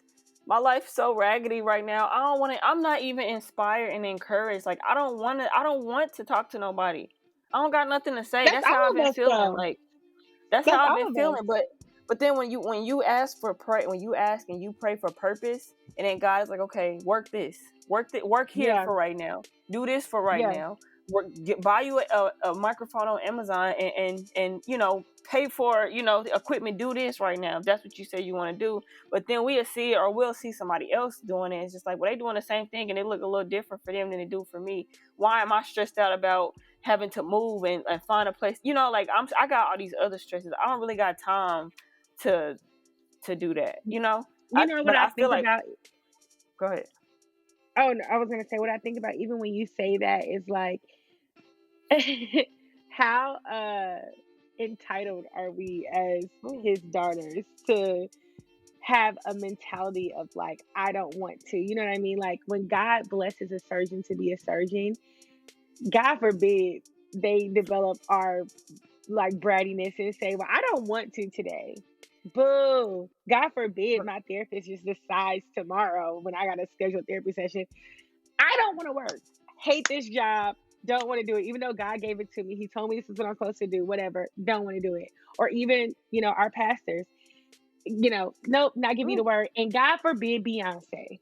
my life's so raggedy right now. I don't want to. I'm not even inspired and encouraged. Like I don't want to. I don't want to talk to nobody. I don't got nothing to say. That's That's how all I've been of us feeling. though. Like that's That's how I've all been of us. feeling. But then when you ask for pray, when you ask and you pray for purpose, and then God is like, okay, work this, work here Yeah. for right now. Do this for right Yeah. now. buy you a microphone on Amazon and you know, pay for, you know, the equipment, do this right now if that's what you say you want to do. But then we'll see it, or we'll see somebody else doing it. It's just like, well, they doing the same thing and they look a little different for them than they do for me. Why am I stressed out about having to move and find a place? You know, like I got all these other stresses. I don't really got time to do that, you know. You know what But I I feel think like, about? go ahead. Oh, no, I was gonna say what I think about even when you say that is like how entitled are we as Ooh, his daughters to have a mentality of like, I don't want to, you know what I mean? Like when God blesses a surgeon to be a surgeon, God forbid they develop our like brattiness and say, well, I don't want to today. Boo. God forbid my therapist just decides tomorrow when I got a scheduled therapy session, I don't want to work. Hate this job. Don't want to do it. Even though God gave it to me. He told me this is what I'm supposed to do. Whatever. Don't want to do it. Or even, you know, our pastors, you know, nope, not give me the ooh. word. And God forbid Beyonce.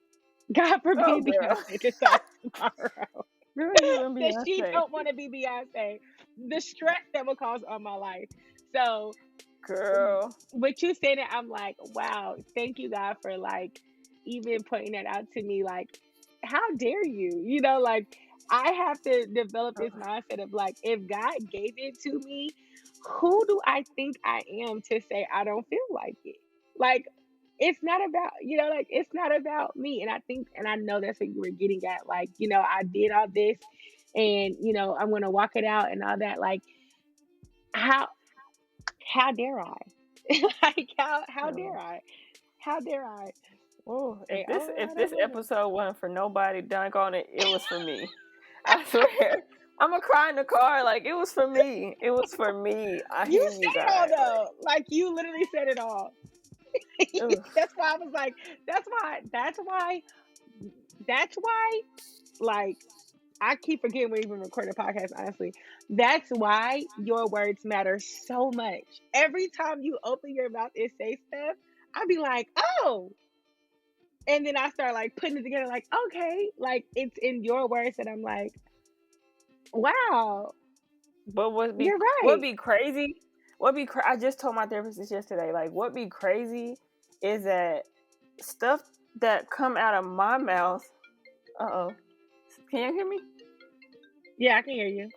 God Oh, forbid girl. Beyonce decides tomorrow Girl, you and that she Beyonce. don't want to be Beyonce. The stress that will cause on my life. So Girl. what you said, I'm like, wow, thank you, God, for like even pointing that out to me. Like, how dare you? You know, like I have to develop this mindset of like, if God gave it to me, who do I think I am to say I don't feel like it? Like, it's not about, you know, like it's not about me. And I think, and I know that's what you were getting at. Like, you know, I did all this and, you know, I'm going to walk it out and all that. Like, how, how dare I? Like, how dare Girl. I? How dare I Oh, say, oh, if I this don't want to? episode wasn't for nobody dunk on it, it was for me. I swear. I'm gonna cry in the car. Like, it was for me. It was for me. I You hear you said it all guys. though. Like you literally said it all. Like, ugh, That's why I was like, that's why, like, I keep forgetting we're even recording a podcast, honestly. That's why your words matter so much. Every time you open your mouth and say stuff, I'll be like, oh. And then I start like putting it together, like, okay, like it's in your words that I'm like, wow, but you're what right. be crazy? I just told my therapist this yesterday. Like, what be crazy is that stuff that come out of my mouth. Uh-oh. Can you hear me? Yeah, I can hear you.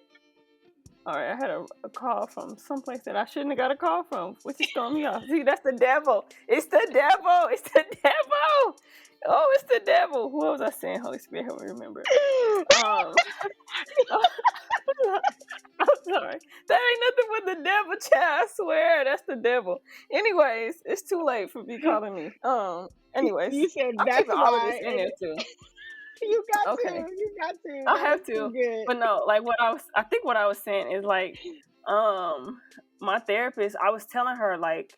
All right, I had a call from someplace that I shouldn't have got a call from, which is throwing me off. See, that's the devil. It's the devil. It's the devil. Oh, it's the devil. What was I saying? Holy Spirit, help me remember. Um, I'm sorry. That ain't nothing but the devil, child. I swear, that's the devil. Anyways, it's too late for me calling me. Anyways, You said I'm that's keeping all of this why, in and there too. you got to, Okay. you got to. I That was have too to, good. but no, like I think what I was saying is like, my therapist, I was telling her like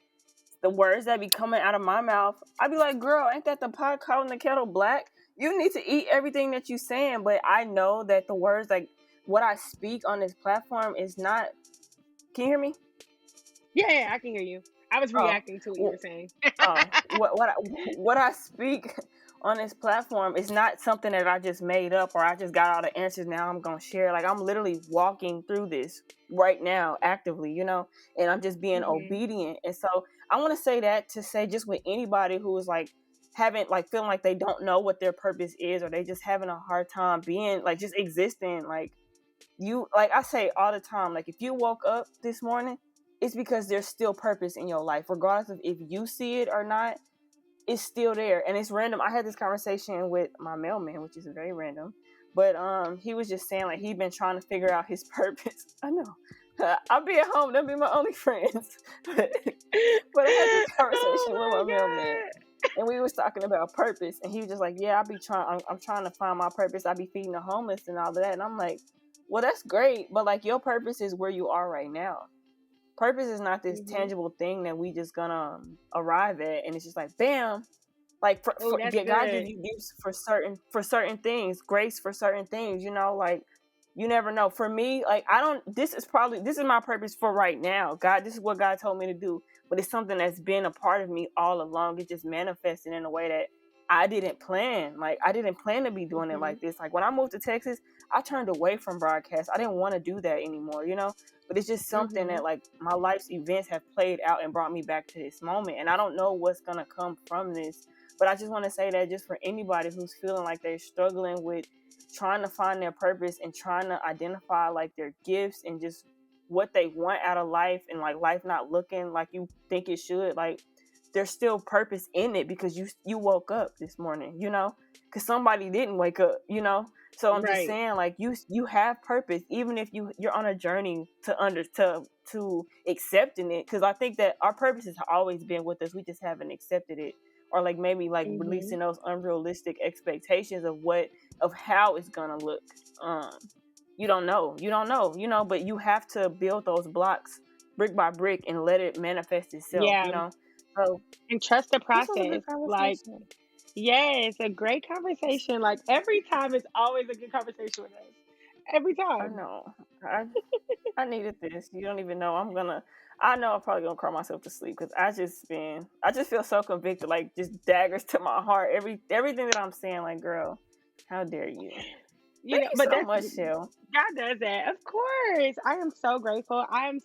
the words that be coming out of my mouth. I'd be like, girl, ain't that the pot calling the kettle black? You need to eat everything that you saying, but I know that the words, like what I speak on this platform is not. Can you hear me? Yeah, yeah, I can hear you. I was Oh, reacting to what you were saying. what I speak on this platform is not something that I just made up or I just got all the answers now I'm gonna share. Like, I'm literally walking through this right now actively, you know, and I'm just being Hmm. obedient. And so I want to say that to say just with anybody who is like haven't like feeling like they don't know what their purpose is, or they just having a hard time being like just existing, like you, like I say all the time, like if you woke up this morning, it's because there's still purpose in your life, regardless of if you see it or not. It's still there, and it's random. I had this conversation with my mailman, which is very random, but he was just saying like he'd been trying to figure out his purpose. I know. I'll be at home. They'll be my only friends. But I had this Oh conversation with my my mailman, and we was talking about purpose, and he was just like, "Yeah, I'm trying to find my purpose. I be feeding the homeless and all of that." And I'm like, "Well, that's great, but like your purpose is where you are right now. Purpose is not this God. Hmm. tangible thing that we just gonna arrive at, and it's just like bam." Like Oh, that's God give good. you gifts for certain things, grace for certain things, you know, like you never know. For me, like I don't, this is my purpose for right now. God, this is what God told me to do, but it's something that's been a part of me all along. It's just manifesting in a way that I didn't plan. Like, I didn't plan to be doing it like this. Like, when I moved to Texas, I turned away from broadcast. I didn't want to do that anymore, you know? But it's just something that, like, my life's events have played out and brought me back to this moment. And I don't know what's going to come from this. But I just want to say that just for anybody who's feeling like they're struggling with trying to find their purpose and trying to identify, like, their gifts and just what they want out of life, and, like, life not looking like you think it should, like, there's still purpose in it because you woke up this morning, you know, because somebody didn't wake up, you know. So I'm just saying, like, you have purpose, even if you're on a journey to accepting it, because I think that our purpose has always been with us. We just haven't accepted it, or like maybe like releasing those unrealistic expectations of how it's gonna look. You don't know, you know, but you have to build those blocks brick by brick and let it manifest itself, you know. So And trust the this was a process. good Like, conversation. yes, a great conversation. Like, every time it's always a good conversation with us. Every I time. know. I needed this. You don't even know. I know I'm probably gonna cry myself to sleep because I just feel so convicted, like just daggers to my heart. Everything that I'm saying, like, girl, how dare you? You Thank know, you but so that's much, Shell. God does that. Of course. I am so grateful. I'm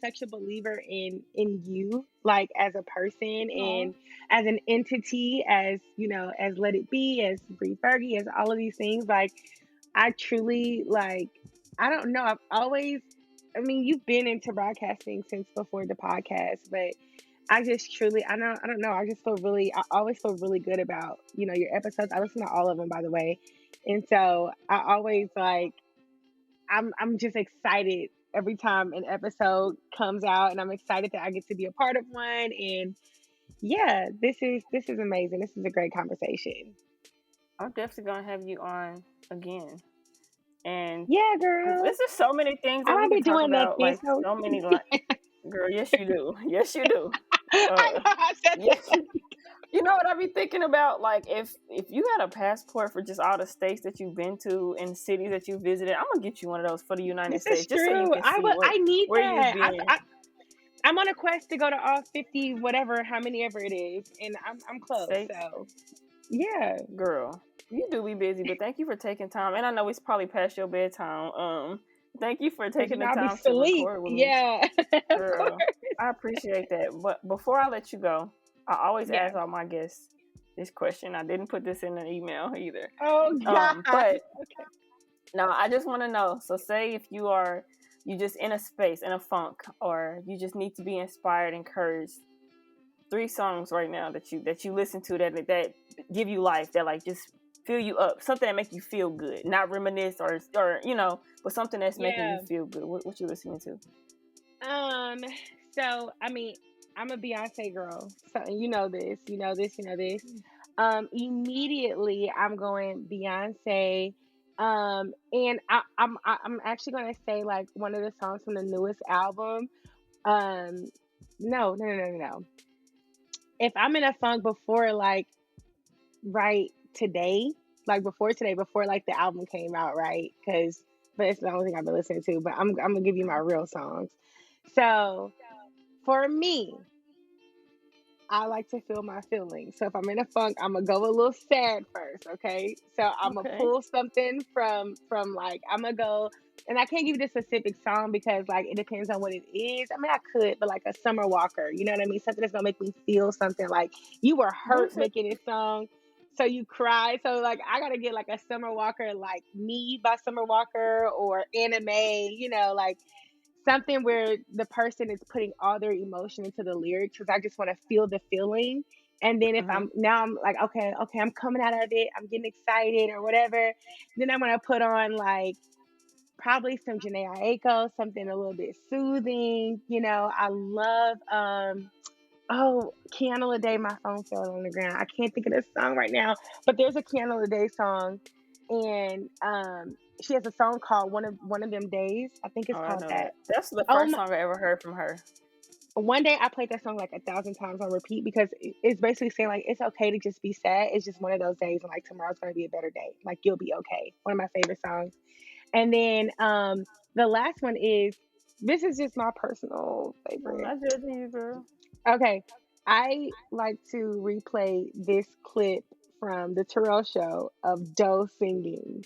such a believer in you, like, as a person Aw. and as an entity, as, as Let It Be, as Bre Fergie, as all of these things. Like, I truly, like, I don't know. I've always, I mean, you've been into broadcasting since before the podcast, but I just truly, I don't know. I always feel really good about, your episodes. I listen to all of them, by the way. And so I always, like, I'm just excited every time an episode comes out, and I'm excited that I get to be a part of one. And yeah, this is amazing. This is a great conversation. I'm definitely gonna have you on again, and Yeah, girl. there's just so many things I that we don't can be talk doing about, nothing, like so so many. Girl, yes you do, yes you do. I Uh, know I said yes, you know what I be thinking about? Like, if you had a passport for just all the states that you've been to and cities that you visited, I'm gonna get you one of those for the United this is States, just so you true. can see I need where you've that. been. I'm on a quest to go to all 50, whatever, how many ever it is, and I'm close. States, So yeah, girl, you do be busy, but thank you for taking time. And I know it's probably past your bedtime. Thank you for because taking the I'll be time to asleep. record with me. Yeah, of course. Girl, I appreciate that. But before I let you go, I always Yeah. ask all my guests this question. I didn't put this in an email either. Oh God. But Okay. now I just want to know. So say if you just in a space, in a funk, or you just need to be inspired, encouraged. 3 songs right now that you listen to that give you life, that like just fill you up, something that make you feel good, not reminisce or but something that's making you Yeah. feel good. What you listening to? Um. So I mean, I'm a Beyonce girl. So you know this. You know this. You know this. Immediately I'm going Beyonce. And I'm actually gonna say, like, one of the songs from the newest album. Um. No. No. No. No. No. If I'm in a funk before, like, right today, like before today, before, like, the album came out, right? Because but it's the only thing I've been listening to. But I'm gonna give you my real songs. So for me, I like to feel my feelings. So if I'm in a funk, I'm gonna go a little sad first, okay? So I'm gonna Okay. pull something from like, I'm gonna go, and I can't give you the specific song because, like, it depends on what it is. I mean, I could, but like a Summer Walker, you know what I mean? Something that's gonna make me feel something, like you were Who hurt said? making this song, so you cry. So, like, I gotta get like a Summer Walker, like Me by Summer Walker, or Anime, like something where the person is putting all their emotion into the lyrics, because I just want to feel the feeling. And then if Mm-hmm. I'm like, okay, I'm coming out of it, I'm getting excited or whatever, then I'm gonna put on, like, probably some Janae Aiko, something a little bit soothing. I love Kiana Day, My Phone Fell on the Ground. I can't think of this song right now, but there's a Kiana Day song, and she has a song called One of Them Days. I think it's Oh, I called know that. that. That's the Oh first my, song I ever heard from her. one day I played that song like 1,000 times on repeat, because it's basically saying, like, it's okay to just be sad. It's just one of those days, and, like, tomorrow's gonna be a better day. Like, you'll be okay. One of my favorite songs. And then the last one is, this is just my personal I'm favorite. not judging you, girl. Okay. I like to replay this clip from the Terrell show of Doe singing.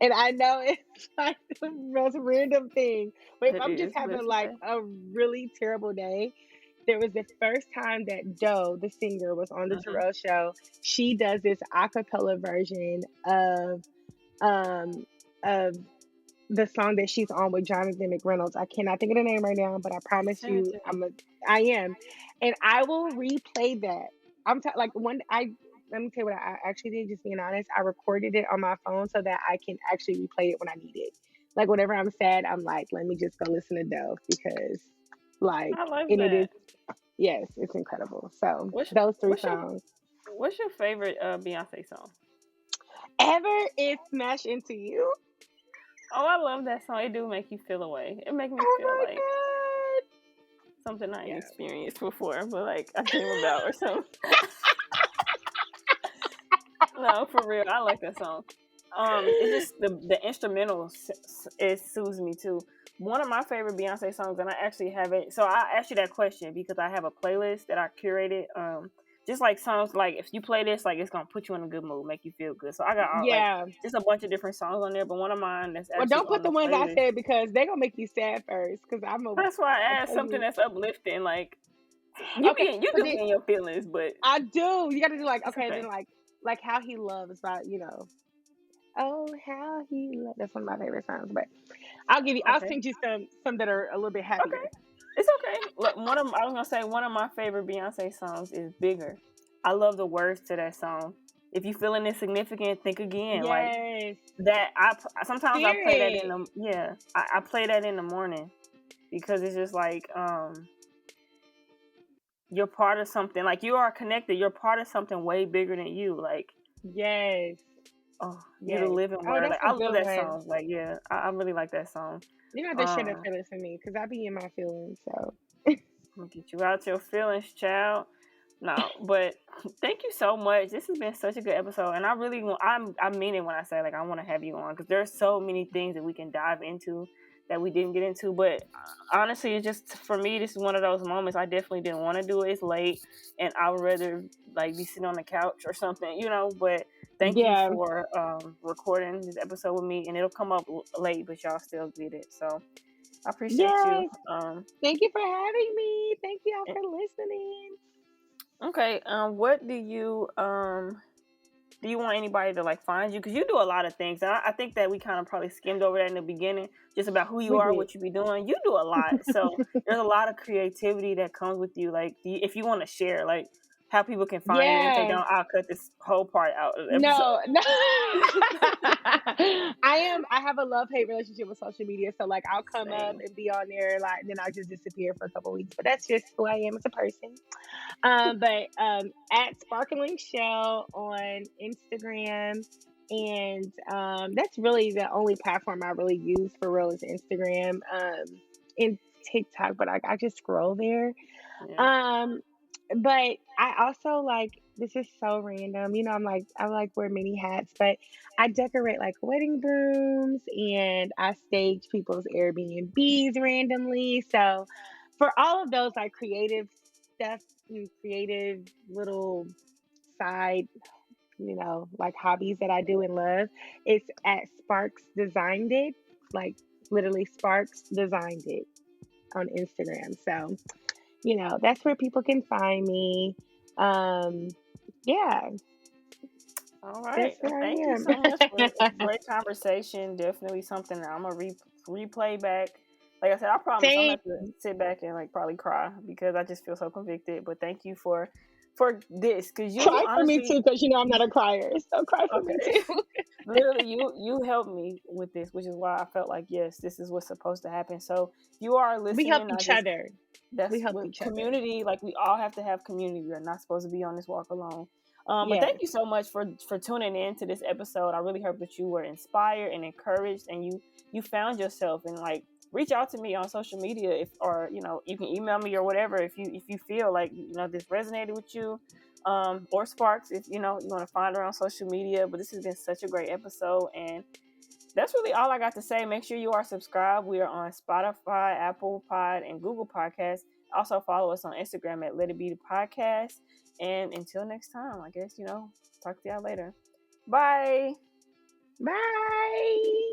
And I know it's like the most random thing, but if It I'm just is, but having it's like okay. a really terrible day, there was the first time that Doe, the singer, was on the Hmm. Terrell show. She does this a cappella version um of the song that she's on with Jonathan McReynolds. I cannot think of the name right now, but I promise Send it you, to me. I am, and I will replay that. Like one. Let me tell you what I actually did. Just being honest, I recorded it on my phone so that I can actually replay it when I need it. Like whenever I'm sad, I'm like, let me just go listen to Dove because, like, I love and it is, that. yes, it's incredible. So What's those three what's your songs. what's your favorite Beyonce song? Ever is Smash Into You. Oh, I love that song. It do make you feel away. It make me Oh feel my like god. something I ain't Yeah. experienced before, but like I dream about or something. No, for real, I like that song. It's just the instrumental it soothes me too. One of my favorite Beyonce songs, and I actually have it. So I asked you that question because I have a playlist that I curated. Just like songs, like if you play this, like it's gonna put you in a good mood, make you feel good. So I got like Yeah. just a bunch of different songs on there, but one of mine that's Well, actually don't put on the the ones I playlist. said because they're gonna make you sad first. Because That's why I'll I asked tell something you. that's uplifting. Like Okay, you but do then be in your feelings, but I do. You got to do like it's okay, then okay. like how he loves by oh how he loves. That's one of my favorite songs. But I'll Okay. send you some that are a little bit Okay. happier. It's okay. Look, I was gonna say one of my favorite Beyonce songs is "Bigger." I love the words to that song. If you feeling insignificant, think again. Like Yes, that. Sometimes I play that in spirit. the I play that in the morning because it's just like you're part of something. Like you are connected. You're part of something way bigger than you. Like Yes, oh, you're the yes. living Oh, word. that's Like a I love good that one. song. Like yeah, I really like that song. You know, have to share that Um, playlist with me because I be in my feelings. So I'm gonna get you out your feelings, child. No, but thank you so much. This has been such a good episode, and I really want. I mean it when I say like I want to have you on because there's so many things that we can dive into that we didn't get into. But honestly, it's just for me. This is one of those moments I definitely didn't want to do it. It's late, and I would rather like be sitting on the couch or something, you know. But thank you yeah, for recording this episode with me, and it'll come up late, but y'all still get it. So I appreciate you. yes. Thank you for having me. Thank you all for listening. Okay. What do you want anybody to like find you? Because you do a lot of things, and I think that we kind of probably skimmed over that in the beginning, just about who you We are, did. what you be doing. You do a lot, so there's a lot of creativity that comes with you. Like, if you want to share, like how people can find you, and if they Yeah. don't, I'll cut this whole part out of the No, episode. no. I have a love-hate relationship with social media. So like I'll come up Same. and be on there, like then I just disappear for a couple weeks. But that's just who I am as a person. But at Sparkling Shell on Instagram. And that's really the only platform I really use for real is Instagram. And TikTok, but I just scroll there. Yeah. Um, but I also like this is so random. You know, I like wear many hats, but I decorate like wedding brooms and I stage people's Airbnbs randomly. So for all of those like creative stuff and creative little side, like hobbies that I do and love, it's at Sparks Designed It. Like literally Sparks Designed It on Instagram. So that's where people can find me. Um, yeah, All that's right. Well, where thank you I so much for a am. great conversation. Definitely something that I'm gonna replay back. Like I said, I promise I'm gonna Same. have to sit back and like probably cry because I just feel so convicted. But thank you for this because you Cry for me honestly too, because I'm not a crier. So cry for me okay. too. Literally, you helped me with this, which is why I felt like yes, this is what's supposed to happen. So you are We help listening. I each just other. We that's help what each other. community. Like we all have to have community. We are not supposed to be on this walk alone. But thank Yes. you so much for tuning in to this episode. I really hope that you were inspired and encouraged, and you found yourself. And like reach out to me on social media if or you can email me or whatever if you feel like this resonated with you. Or Sparks if you want to find her on social media. But this has been such a great episode, and that's really all I got to say. Make sure you are subscribed. We are on Spotify, Apple Pod, and Google Podcasts. Also follow us on Instagram at Let It Be the Podcast. And until next time, I guess, Talk to y'all later. Bye. Bye.